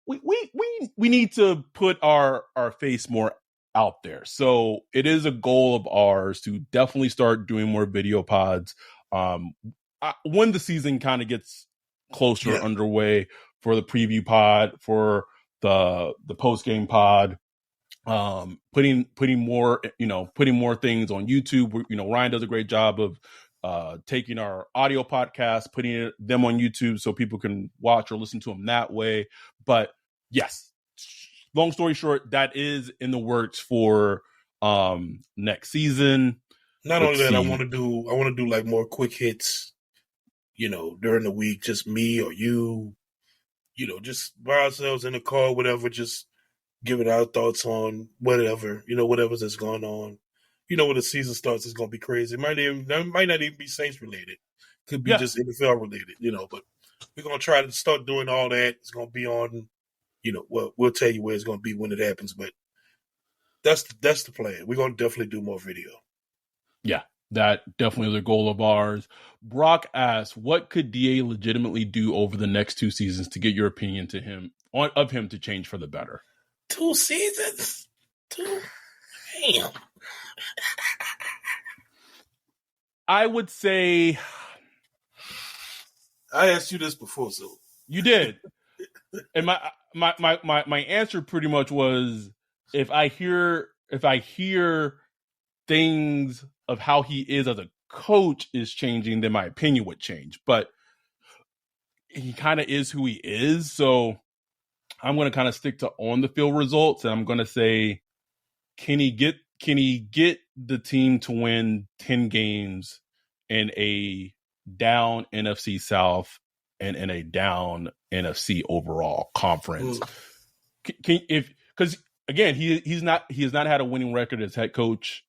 We need to put our face more out there. So it is a goal of ours to definitely start doing more video pods. When the season kind of gets closer underway, for the preview pod, for the post game pod, putting more things on YouTube. You know, Ryan does a great job of taking our audio podcasts, putting them on YouTube so people can watch or listen to them that way. But yes, long story short, that is in the works for next season. Not Let's only that, I see. want to do like more quick hits, during the week, just me or you, just by ourselves in the car, whatever, just giving our thoughts on whatever, whatever's that's going on. When the season starts, it's going to be crazy. That might not even be Saints related. Could be Yeah. just NFL related, but we're going to try to start doing all that. It's going to be on, we'll tell you where it's going to be when it happens, but that's the plan. We're going to definitely do more video. Yeah, that definitely is a goal of ours. Brock asks, what could DA legitimately do over the next 2 seasons to get your opinion of him to change for the better? 2 seasons? Damn. I would say, I asked you this before, so you did. And my answer pretty much was, if I hear things of how he is as a coach is changing, then my opinion would change. But he kind of is who he is, so I'm going to kind of stick to on the field results, and I'm going to say, can he get the team to win 10 games in a down NFC South and in a down NFC overall conference? Because again, he has not had a winning record as head coach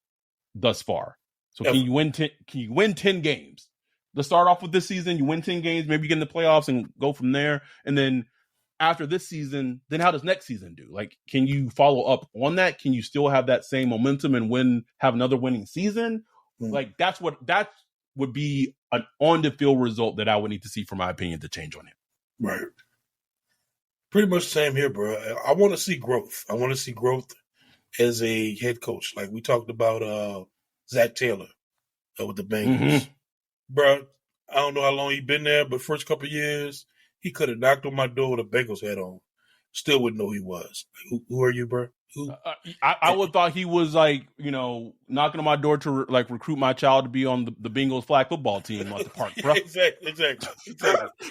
thus far. So can you win 10 games? Let's start off with this season. You win 10 games, maybe you get in the playoffs and go from there. And then after this season, then how does next season do? Like, can you follow up on that? Can you still have that same momentum and have another winning season? Like, that would be an on the field result that I would need to see, for my opinion, to change on him. Right. Pretty much the same here, bro. I want to see growth. I want to see growth as a head coach. Like we talked about Zach Taylor with the Bengals. Mm-hmm. Bro, I don't know how long he's been there, but first couple of years, he could have knocked on my door with a Bengals hat on. Still wouldn't know who he was. Like, who are you, bro? Who? I would thought he was like, knocking on my door to recruit my child to be on the Bengals flag football team at the park, bro. Exactly.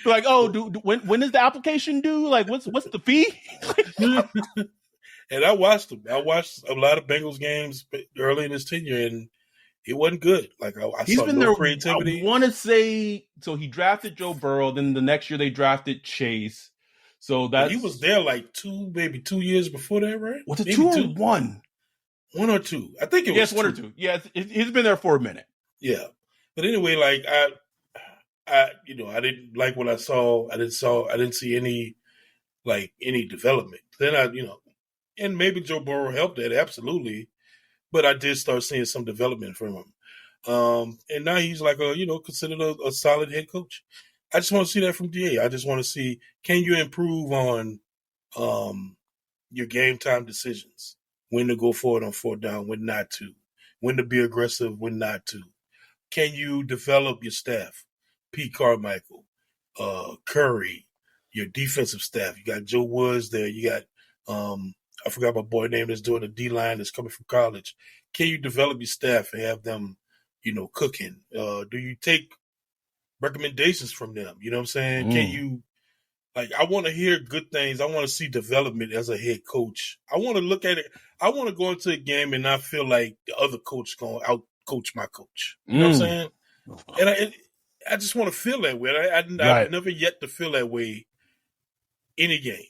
Like, oh, when is the application due? Like, what's the fee? And I watched him. I watched a lot of Bengals games early in his tenure, and it wasn't good. Like I saw no creativity. I want to say, so he drafted Joe Burrow. Then the next year they drafted Chase. So he was there like 2 years before that, right? Was it maybe 2 or 1? 1 or 2. I think it was. Yes, 1 or 2. Yeah, he's been there for a minute. Yeah, but anyway, like I didn't like what I saw. I didn't see any development. Then and maybe Joe Burrow helped that, absolutely. But I did start seeing some development from him. And now he's like considered a solid head coach. I just want to see that from DA. I just want to see, can you improve on your game time decisions? When to go forward on 4th down, when not to. When to be aggressive, when not to. Can you develop your staff? Pete Carmichael, Curry, your defensive staff. You got Joe Woods there. You got, I forgot my boy name that's doing the D-line that's coming from college. Can you develop your staff and have them, cooking? Do you take recommendations from them? You know what I'm saying? Can you, I want to hear good things. I want to see development as a head coach. I want to look at it. I want to go into a game and not feel like the other coach is going to out-coach my coach. You know what I'm saying? And I just want to feel that way. I've never yet to feel that way any game.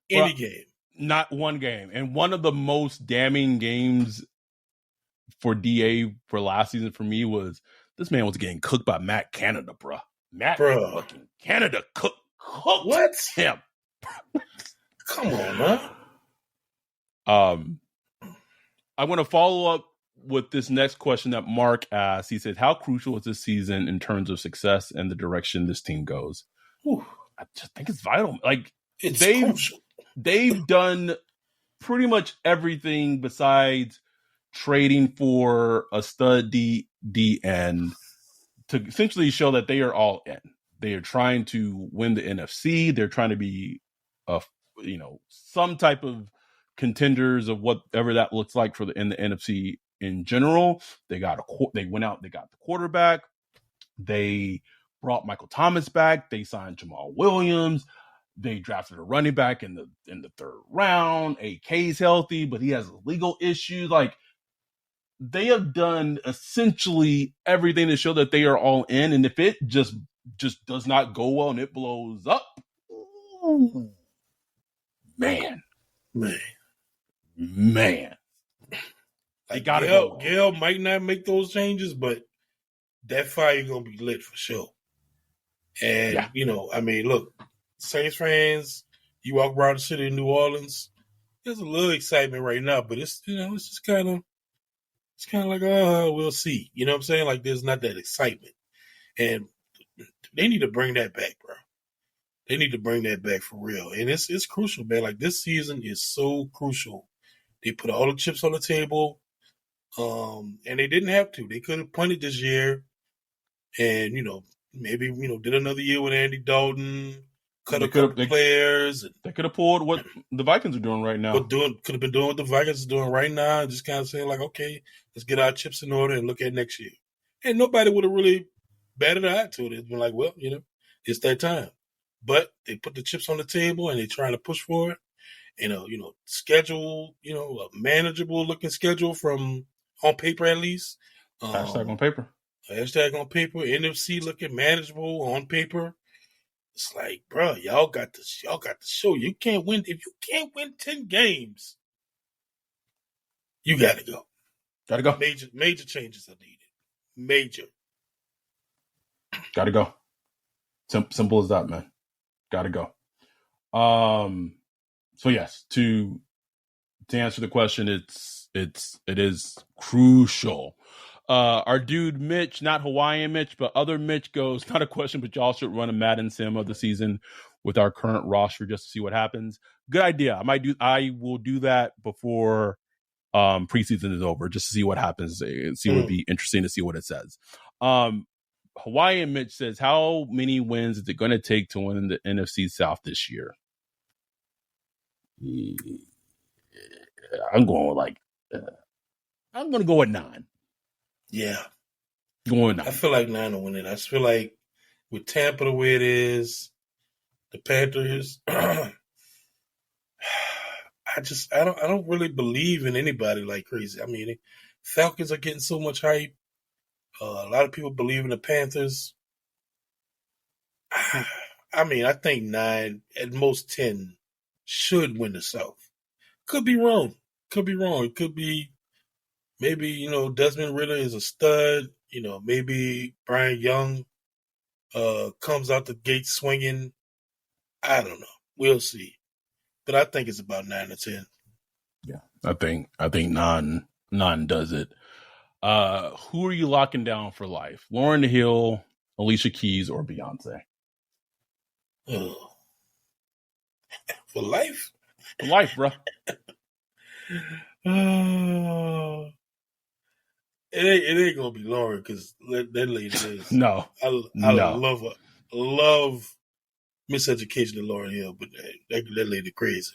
Game. Not one game. And one of the most damning games for DA for last season for me was this man was getting cooked by Matt Canada, bro. Matt fucking Canada cooked him. Come on, man. I want to follow up with this next question that Mark asked. He said, how crucial is this season in terms of success and the direction this team goes? Ooh. I just think it's vital. Like, it's crucial. They've done pretty much everything besides trading for a stud DN to essentially show that they are all in. They are trying to win the NFC. They're trying to be, some type of contenders of whatever that looks like in the NFC in general. They went out. They got the quarterback. They brought Michael Thomas back. They signed Jamal Williams. They drafted a running back in the 3rd round. AK's healthy, but he has legal issues. Like, they have done essentially everything to show that they are all in, and if it just does not go well and it blows up, ooh, man. They gotta go well. Gail might not make those changes, but that fire gonna be lit for sure. And I mean, look, Saints fans, you walk around the city of New Orleans, there's a little excitement right now, but it's it's just kind of like, we'll see. You know what I'm saying? Like, there's not that excitement, and they need to bring that back, bro. They need to bring that back for real, and it's crucial, man. Like, this season is so crucial. They put all the chips on the table, and they didn't have to. They could have punted this year, and maybe did another year with Andy Dalton, cut a couple players. They could have pulled what the Vikings are doing right now. Could have been doing what the Vikings are doing right now, and just kind of saying like, okay, let's get our chips in order and look at next year. And nobody would have really batted an eye to it. It's been like, well, it's that time. But they put the chips on the table and they're trying to push for it. Schedule, a manageable looking schedule from on paper at least. Hashtag on paper. NFC looking manageable on paper. It's like, bro, y'all got to show. You can't win if you can't win 10 games. You gotta go. Gotta go. Major changes are needed. Major. Gotta go. Simple as that, man. Gotta go. So yes, to answer the question, it is crucial. Our dude Mitch, not Hawaiian Mitch, but other Mitch goes, not a question, but y'all should run a Madden sim of the season with our current roster just to see what happens. Good idea. I will do that before preseason is over, just to see what happens. It would be interesting to see what it says. Hawaiian Mitch says, how many wins is it going to take to win the NFC South this year? I'm going to go with 9. Yeah. Going with 9. I feel like 9 will win it. I just feel like with Tampa the way it is, the Panthers, I don't really believe in anybody like crazy. I mean, Falcons are getting so much hype. A lot of people believe in the Panthers. I mean, I think 9, at most 10, should win the South. Could be wrong. It could be maybe, Desmond Ritter is a stud. Maybe Brian Young comes out the gate swinging. I don't know. We'll see. But I think it's about 9 or 10. Yeah, I think 9 does it. Who are you locking down for life? Lauryn Hill, Alicia Keys, or Beyonce? For life? For life, bro. It ain't gonna be Lauren because that lady is. No, I love her. Love Miseducation of Lauryn Hill, but that lady crazy.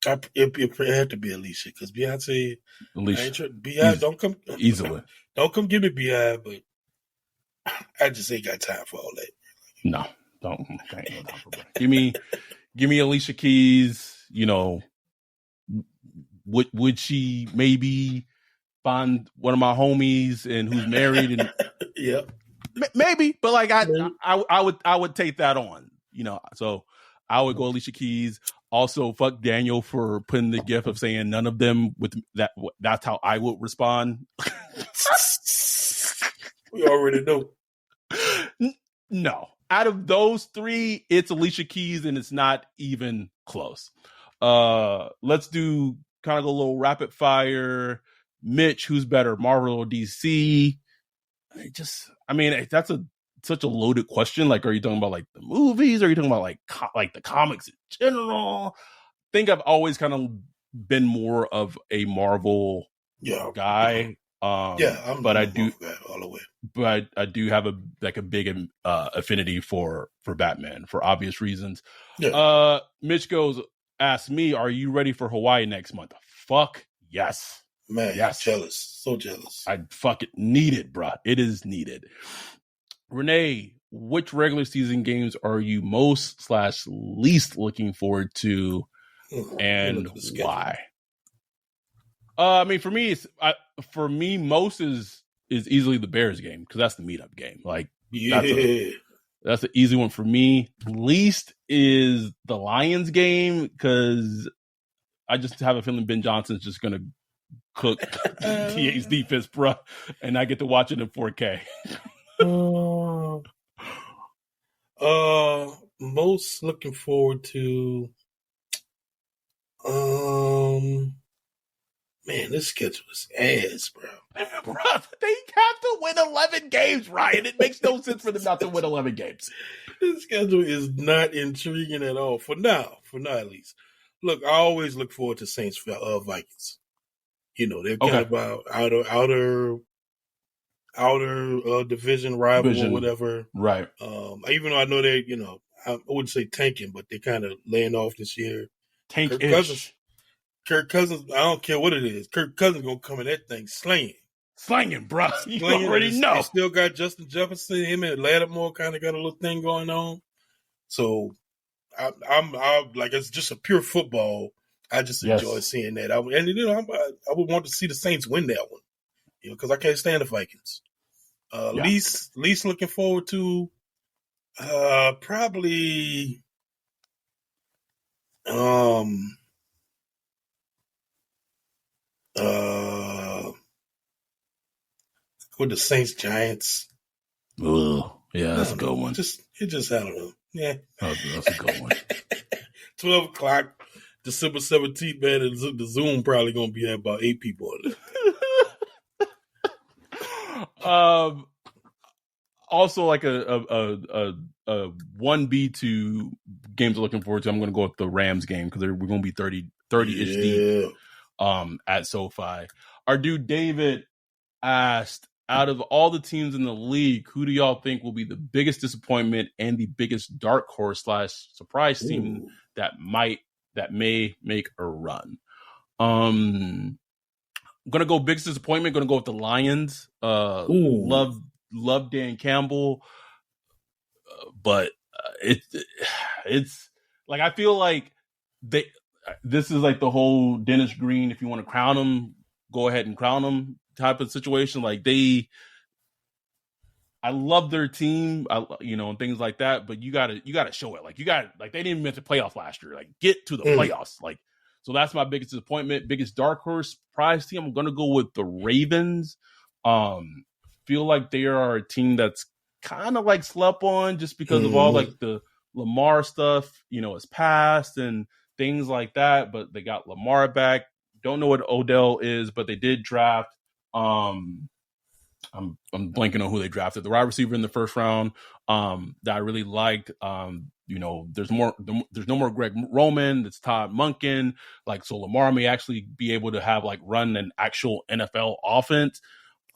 It had to be Alicia because Beyonce. Beehive, don't come easily. Don't come give me Beehive, but I just ain't got time for all that. No, don't. Give me Alicia Keys. Would she maybe find one of my homies and who's married and yeah, maybe, but like I would take that on. So I would go Alicia Keys. Also, fuck Daniel for putting the gif of saying none of them with that. That's how I would respond. We already know. No, out of those 3, it's Alicia Keys, and it's not even close. Let's do kind of a little rapid fire. Mitch, who's better, Marvel or DC? That's such a loaded question. Like, are you talking about like the movies? Or are you talking about like the comics in general? I think I've always kind of been more of a Marvel guy. But I do all the way. But I do have a big affinity for Batman for obvious reasons. Yeah. Mitch asks me, "Are you ready for Hawaii next month?" Fuck yes, man. Yes, jealous, so jealous. I fuck it, need it, bro. It is needed. Renee, which regular season games are you most / least looking forward to, and why? I mean, for me, most is easily the Bears game because that's the meetup game. Like, that's an easy one for me. Least is the Lions game because I just have a feeling Ben Johnson's just gonna cook TA's defense, bro, and I get to watch it in 4K. Most looking forward to. Man, this schedule is ass, bro. Bro, they have to win 11 games, Ryan. It makes no sense for them not to win 11 games. This schedule is not intriguing at all for now at least. Look, I always look forward to Saints Vikings. You know, they're kind of outer division rival or whatever. Right. Even though I know they, I wouldn't say tanking, but they're kind of laying off this year. Kirk Cousins, I don't care what it is. Kirk Cousins gonna come in that thing slanging, bro. You already know. They still got Justin Jefferson. Him and Lattimore kind of got a little thing going on. So I'm like, it's just a pure football. I just enjoy seeing that. I would want to see the Saints win that one, because I can't stand the Vikings. Least looking forward to, probably, with the Saints Giants. Oh, yeah, that's a good one. I don't know. Yeah, that's a good one. 12 o'clock, December 17th, man. The Zoom probably gonna be at about 8 people on it. Also, like a 1B2 games I'm looking forward to. I'm going to go with the Rams game because we're going to be 30-ish deep at SoFi. Our dude David asked, out of all the teams in the league, who do y'all think will be the biggest disappointment and the biggest dark horse / surprise team that may make a run? I'm going to go biggest disappointment. Going to go with the Lions. Love Dan Campbell, but it's like, I feel like this is like the whole Dennis Green, if you want to crown him, go ahead and crown him type of situation. Like I love their team, and things like that, but you gotta show it. Like they didn't even make the playoffs last year. Like, get to the playoffs. Like, so that's my biggest disappointment. Biggest dark horse prize team, I'm gonna go with the Ravens. Feel like they are a team that's kind of like slept on just because of all like the Lamar stuff, is past and things like that. But they got Lamar back. Don't know what Odell is, but they did draft. I'm blanking on who they drafted. The wide receiver in the first round that I really liked. There's no more Greg Roman. It's Todd Monken. Like, so Lamar may actually be able to have like run an actual NFL offense.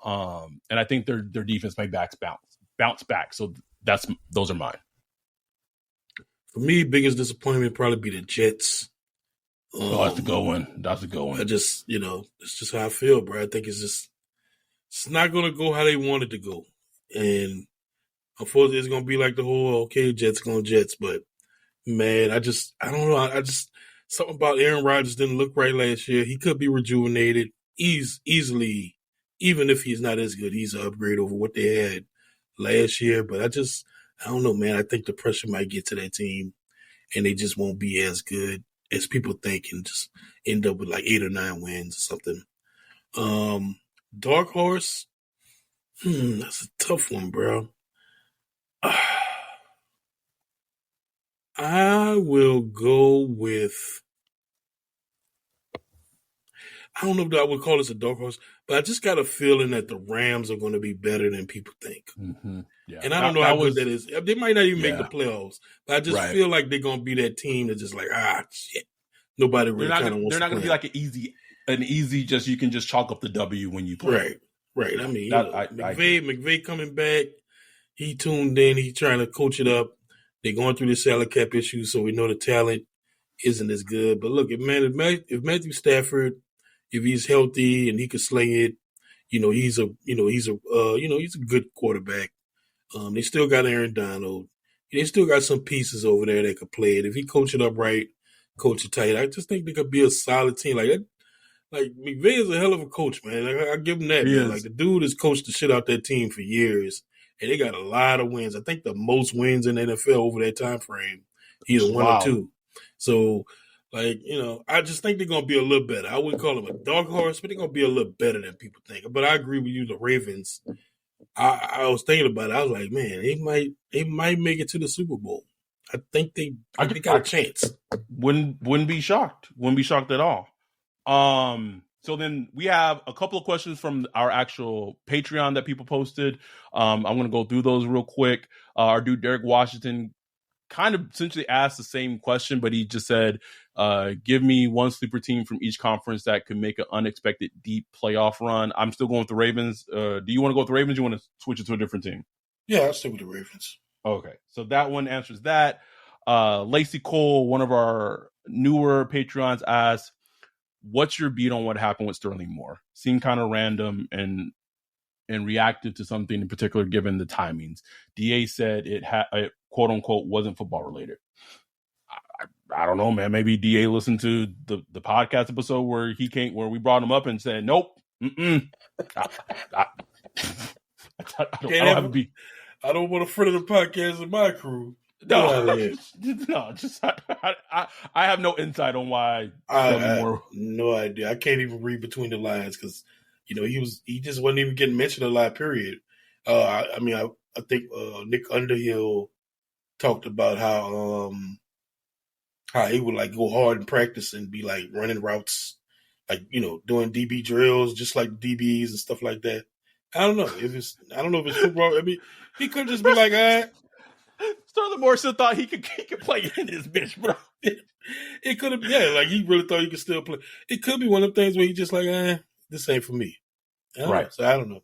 And I think their defense may bounce back. So those are mine. For me, biggest disappointment probably be the Jets. That's a good one. I just, it's just how I feel, bro. I think it's not going to go how they want it to go. And unfortunately, it's going to be like the whole, Jets going Jets. But, man, I don't know. Something about Aaron Rodgers didn't look right last year. He could be rejuvenated easily. Even if he's not as good, he's an upgrade over what they had last year. But I don't know, man. I think the pressure might get to that team, and they just won't be as good as people think, and just end up with like 8 or 9 wins or something. Dark horse, that's a tough one, bro. I will go with, I don't know if I would call this a dark horse, but I just got a feeling that the Rams are going to be better than people think. Mm-hmm. Yeah. And I don't know how good that is. They might not even make the playoffs, but I just feel like they're going to be that team that's just like, shit. Nobody really kind of wants to. They're not going to be like an easy, just you can just chalk up the W when you play. Right. I mean, McVay coming back. He tuned in. He's trying to coach it up. They're going through the salary cap issue, so we know the talent isn't as good. But look, if Matthew Stafford, if he's healthy and he can sling it, he's a good quarterback. They still got Aaron Donald. They still got some pieces over there that could play it. If he coach it up right, coach it tight, I just think they could be a solid team. like McVay is a hell of a coach, man. I give him that, man. Like the dude has coached the shit out that team for years, and they got a lot of wins. I think the most wins in the NFL over that time frame, either one or two. So, like, I just think they're gonna be a little better. I wouldn't call them a dark horse, but they're gonna be a little better than people think. But I agree with you, the Ravens. I was thinking about it. I was like, man, they might make it to the Super Bowl. I think they got a chance. Wouldn't be shocked. Wouldn't be shocked at all. So then we have a couple of questions from our actual Patreon that people posted. I'm going to go through those real quick. Our dude Derek Washington kind of essentially asked the same question, but he just said, give me one sleeper team from each conference that could make an unexpected deep playoff run. I'm still going with the Ravens. Do you want to go with the Ravens? You want to switch it to a different team? Yeah, I'll stick with the Ravens. Okay, so that one answers that. Lacey Cole, one of our newer Patreons, asked, what's your beat on what happened with Sterling Moore? Seemed kind of random and reactive to something in particular given the timings. DA said it quote unquote wasn't football related. I don't know, man. Maybe DA listened to the podcast episode where we brought him up and said, nope. I don't want a friend of the podcast in my crew. I have no insight on why. I no idea. I can't even read between the lines because, he just wasn't even getting mentioned a lot. Period. I think Nick Underhill talked about how he would like go hard in practice and be like running routes, like doing DB drills just like DBs and stuff like that. I don't know if it's football. I mean, he could just be like, Sterling Moore still thought he could play in this bitch, bro. It could have, like he really thought he could still play. It could be one of the things where he just like, this ain't for me. Right. So I don't know.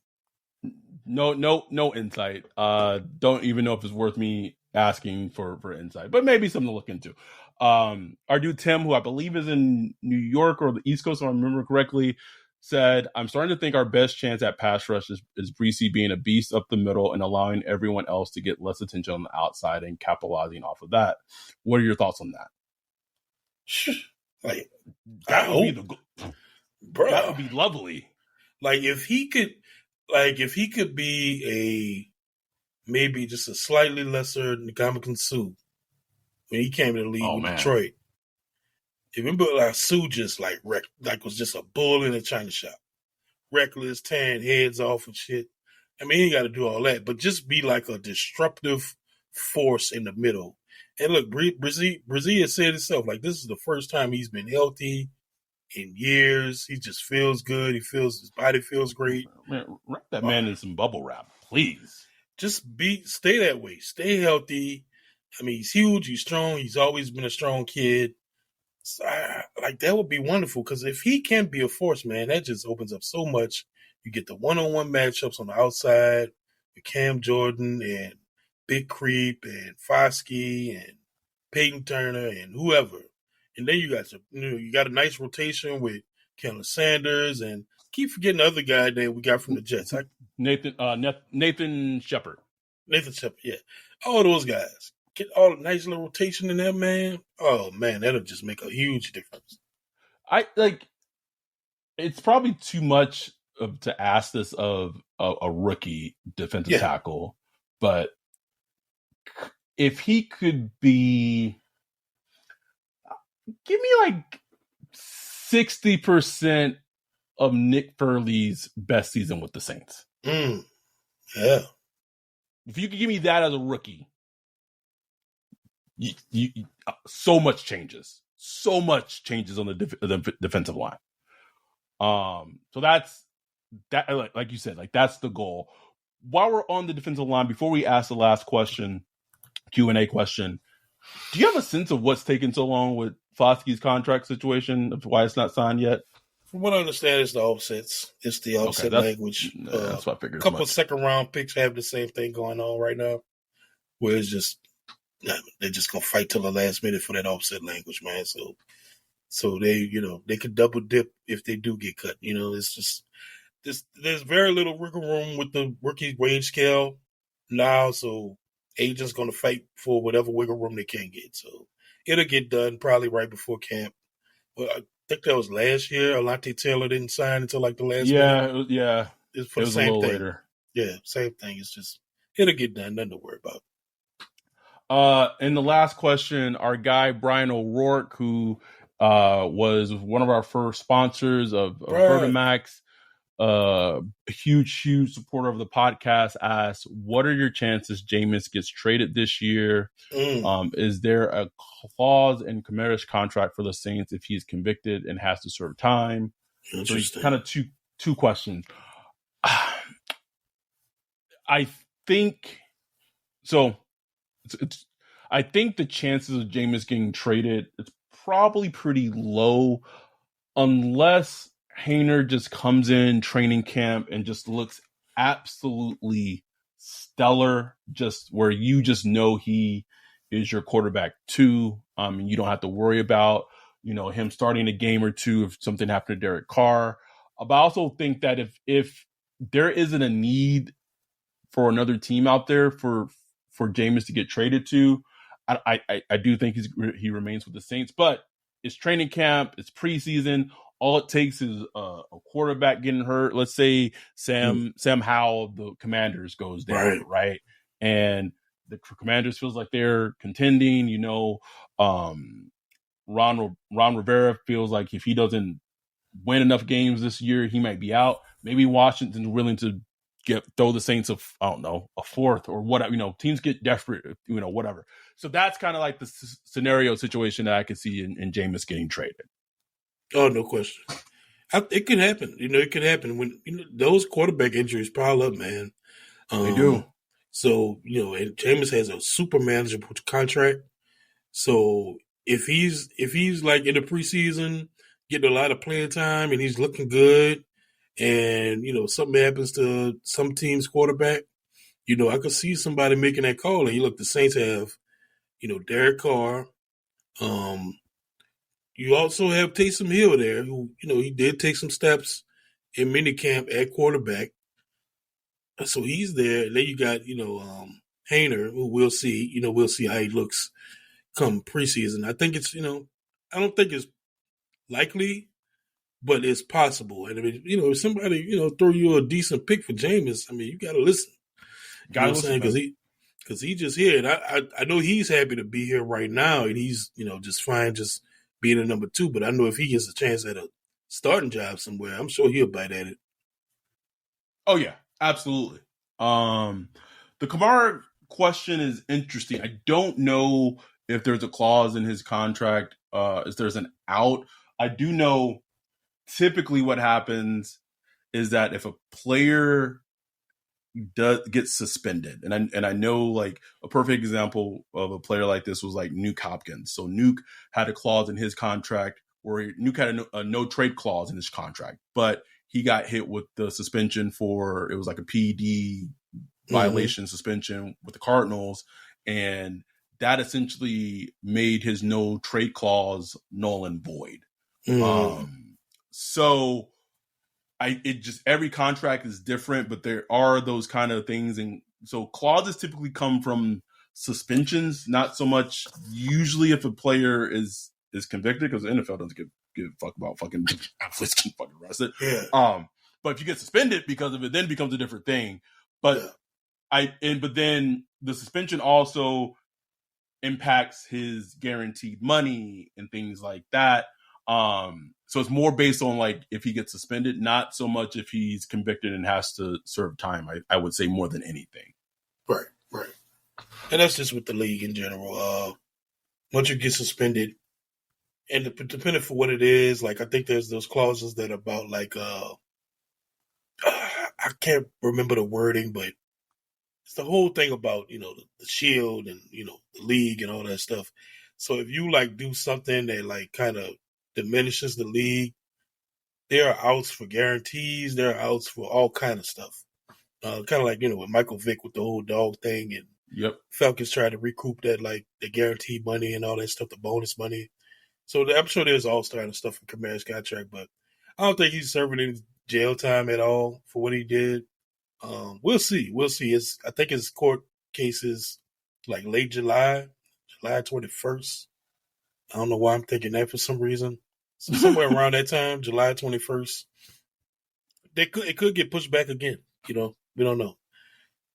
No insight. Don't even know if it's worth me asking for insight, but maybe something to look into. Our dude Tim, who I believe is in New York or the East Coast, if I remember correctly, said, I'm starting to think our best chance at pass rush is Breesy being a beast up the middle and allowing everyone else to get less attention on the outside and capitalizing off of that. What are your thoughts on that? Like, that would be lovely. Like if he could be maybe just a slightly lesser Ndamukong Suh when he came to the league with Detroit. Remember, like Sue just like was just a bull in a china shop, reckless, tearing heads off and shit. I mean, he ain't got to do all that, but just be like a disruptive force in the middle. And look, Brazil said himself, like this is the first time he's been healthy in years. He just feels good. His body feels great. Man, wrap that man in some bubble wrap, please. Just stay that way. Stay healthy. I mean, he's huge. He's strong. He's always been a strong kid. So, like that would be wonderful because if he can be a force, man, that just opens up so much. You get the one-on-one matchups on the outside with Cam Jordan and Big Creep and Foskey and Peyton Turner and whoever, and then you got a nice rotation with Kellen Sanders and keep forgetting the other guy that we got from the Jets. Nathan Shepard. Nathan Shepard, yeah, all those guys. Get all the nice little rotation in there, man. Oh man, that'll just make a huge difference. It's probably too much to ask this of a rookie defensive tackle, but if he could be, give me like 60% of Nick Furley's best season with the Saints. Yeah. If you could give me that as a rookie. So much changes on the defensive line. So that's that. Like you said, like that's the goal. While we're on the defensive line, before we ask the last question, Q&A question, do you have a sense of what's taking so long with Foskey's contract situation? Of why it's not signed yet? From what I understand, it's the offsets. It's the offset language. That's what I figured. A couple of second round picks have the same thing going on right now, where it's just. They're just gonna fight till the last minute for that offset language, man. So they, they could double dip if they do get cut. It's just there's very little wiggle room with the rookie wage scale now. So agents gonna fight for whatever wiggle room they can get. So it'll get done probably right before camp. Well, think that was last year. Alante Taylor didn't sign until like the last minute. Yeah. It's for It the was a same little thing. later. Yeah, same thing. It's just it'll get done. Nothing to worry about. And the last question, our guy Brian O'Rourke, who was one of our first sponsors of Vertimax, a huge supporter of the podcast, asks, what are your chances Jameis gets traded this year? Is there a clause in Kamara's contract for the Saints if he's convicted and has to serve time? So it's kind of two questions. I think so. I think the chances of Jameis getting traded, it's probably pretty low unless Hayner just comes in training camp and just looks absolutely stellar, just where you just know he is your quarterback too. And you don't have to worry about, him starting a game or two if something happened to Derek Carr. But I also think that if there isn't a need for another team out there for Jameis to get traded to, I do think he remains with the Saints. But it's training camp, it's preseason. All it takes is a quarterback getting hurt. Let's say Sam Howell of the Commanders goes down, right? And the Commanders feels like they're contending. Ron Rivera feels like if he doesn't win enough games this year, he might be out. Maybe Washington's willing to throw the Saints a fourth or whatever. Teams get desperate, whatever. So that's kind of like the scenario situation that I could see in Jameis getting traded. Oh, no question. It could happen. It could happen when those quarterback injuries pile up, man. They do. So, and Jameis has a super manageable contract. So if he's like in the preseason getting a lot of playing time and he's looking good, and something happens to some team's quarterback, I could see somebody making that call. And the Saints have, Derek Carr. You also have Taysom Hill there, who he did take some steps in minicamp at quarterback, so he's there. And then you got Hayner, who we'll see. We'll see how he looks come preseason. I think it's I don't think it's likely, but it's possible. And I mean, if somebody, throw you a decent pick for Jameis, I mean, you got to listen. You know what I'm saying? Because he just here. And I know he's happy to be here right now, and he's, just fine just being a number 2. But I know if he gets a chance at a starting job somewhere, I'm sure he'll bite at it. Oh, yeah, absolutely. The Kamara question is interesting. I don't know if there's a clause in his contract, if there's an out. I do know typically what happens is that if a player gets suspended, and I know like a perfect example of a player like this was like Nuke Hopkins. So Nuke had a clause in his contract where Nuke had a no trade clause in his contract, but he got hit with the suspension it was like a PED violation suspension with the Cardinals, and that essentially made his no trade clause null and void. So every contract is different, but there are those kind of things. And so clauses typically come from suspensions, not so much usually if a player is convicted, because the NFL doesn't give a fuck about fucking athletes getting fucking arrested. Yeah. But if you get suspended because of it, then it becomes a different thing. But but then the suspension also impacts his guaranteed money and things like that. So it's more based on like if he gets suspended, not so much if he's convicted and has to serve time. I would say more than anything. Right. And that's just with the league in general. Once you get suspended, and depending for what it is, like I think there's those clauses that are about like I can't remember the wording, but it's the whole thing about the shield and the league and all that stuff. So if you like do something that like kind of diminishes the league, there are outs for guarantees, there are outs for all kind of stuff. Kind of like with Michael Vick with the whole dog thing, and Falcons tried to recoup that like the guaranteed money and all that stuff, the bonus money. So I'm sure there's all kind of stuff in Kamara's contract, but I don't think he's serving any jail time at all for what he did. We'll see. I think his court case is like late July 21st. I don't know why I'm thinking that for some reason. So somewhere around that time, July 21st, it could get pushed back again. We don't know.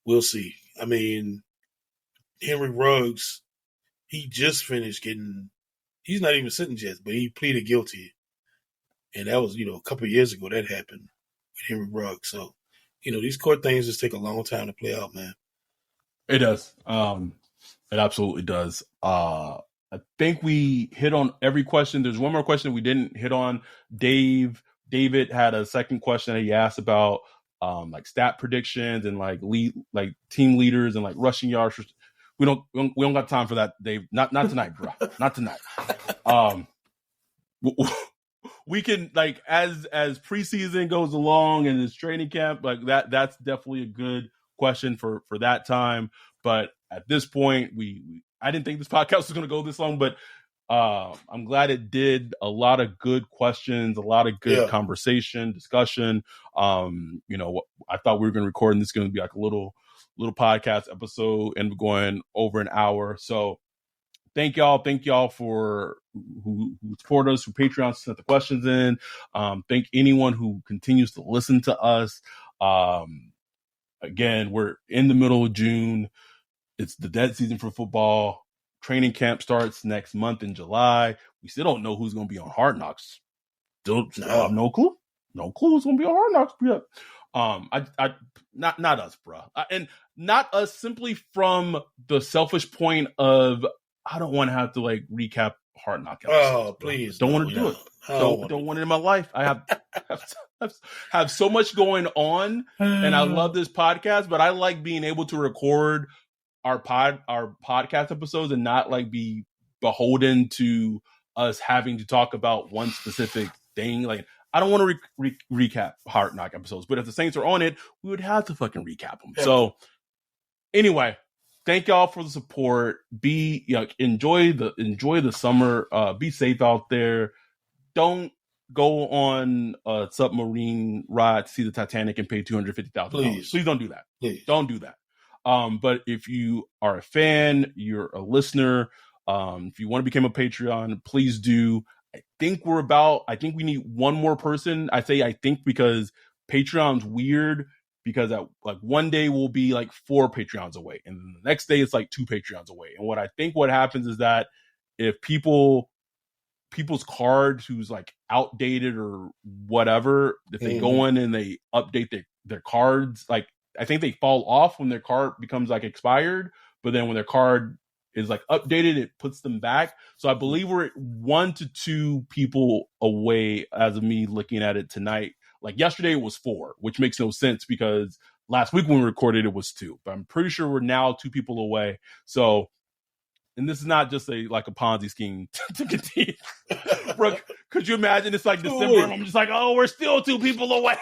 We'll see. I mean, Henry Ruggs, he just finished getting. He's not even sentenced yet, but he pleaded guilty, and that was a couple of years ago that happened with Henry Ruggs. So, these court things just take a long time to play out, man. It does. It absolutely does. I think we hit on every question. There's one more question we didn't hit on. David had a second question that he asked about like stat predictions and like team leaders and like rushing yards. We don't got time for that, Dave. Not tonight, bro. Not tonight. We can, like, as preseason goes along and as training camp, like that's definitely a good question for that time. But at this point, I didn't think this podcast was going to go this long, but I'm glad it did. A lot of good questions, a lot of good conversation, discussion. I thought we were going to record, and this is going to be like a little podcast episode, and we're going over an hour. So thank y'all for who support us, who Patreon sent the questions in. Thank anyone who continues to listen to us. Again, we're in the middle of June. It's the dead season for football. Training camp starts next month in July. We still don't know who's going to be on Hard Knocks. Still have no clue. No clue who's going to be on Hard Knocks yet. Not us, bro. And not us simply from the selfish point of, I don't want to have to like recap Hard Knock episodes. Oh, please. Don't want to do it. Don't want it in my life. I have so much going on, and I love this podcast, but I like being able to record our podcast episodes and not like be beholden to us having to talk about one specific thing. Like, I don't want to recap Hard Knock episodes, but if the Saints are on it, we would have to fucking recap them. Yeah. So anyway, thank y'all for the support. Enjoy the summer. Be safe out there. Don't go on a submarine ride to see the Titanic and pay $250,000. Please don't do that. Please don't do that. But if you are a fan, you're a listener, if you want to become a Patreon, please do. I think we need one more person. I say I think because Patreon's weird, because like one day we'll be like 4 Patreons away, and then the next day it's like 2 Patreons away. And what happens is that if people's cards who's like outdated or whatever, if they go in and they update their cards, like I think they fall off when their card becomes like expired, but then when their card is like updated, it puts them back. So I believe we're at 1 to 2 people away as of me looking at it tonight. Like yesterday it was 4, which makes no sense because last week when we recorded it was 2, but I'm pretty sure we're now 2 people away. So, and this is not just a Ponzi scheme to continue. Brooke, could you imagine it's like December and I'm just like, oh, we're still 2 people away.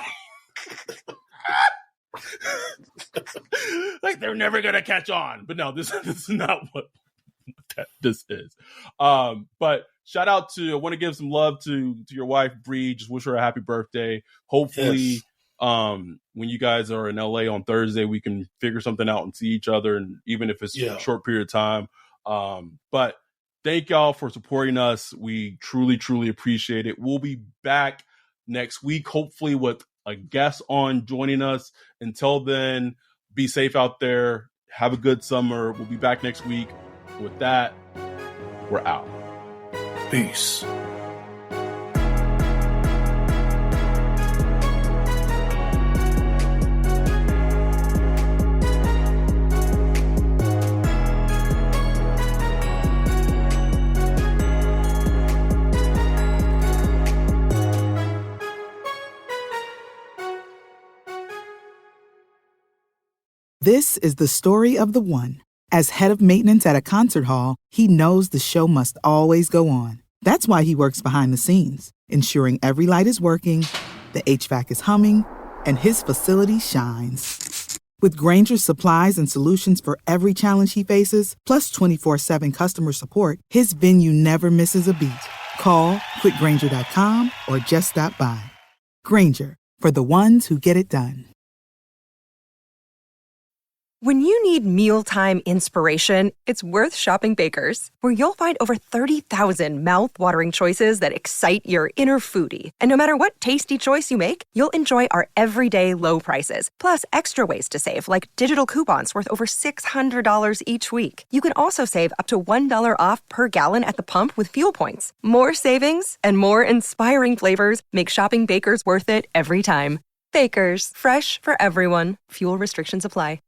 Like they're never gonna catch on. But no, this is not what this is. But shout out I want to give some love to your wife Bree. Just wish her a happy birthday. Hopefully when you guys are in LA on Thursday, we can figure something out and see each other, and even if it's a short period of time. But thank y'all for supporting us. We truly appreciate it. We'll be back next week, hopefully with a guest on joining us. Until then, be safe out there. Have a good summer. We'll be back next week. With that, we're out. Peace. This is the story of the one. As head of maintenance at a concert hall, he knows the show must always go on. That's why he works behind the scenes, ensuring every light is working, the HVAC is humming, and his facility shines. With Grainger's supplies and solutions for every challenge he faces, plus 24/7 customer support, his venue never misses a beat. Call quickgrainger.com or just stop by. Grainger, for the ones who get it done. When you need mealtime inspiration, it's worth shopping Baker's, where you'll find over 30,000 mouth-watering choices that excite your inner foodie. And no matter what tasty choice you make, you'll enjoy our everyday low prices, plus extra ways to save, like digital coupons worth over $600 each week. You can also save up to $1 off per gallon at the pump with fuel points. More savings and more inspiring flavors make shopping Baker's worth it every time. Baker's, fresh for everyone. Fuel restrictions apply.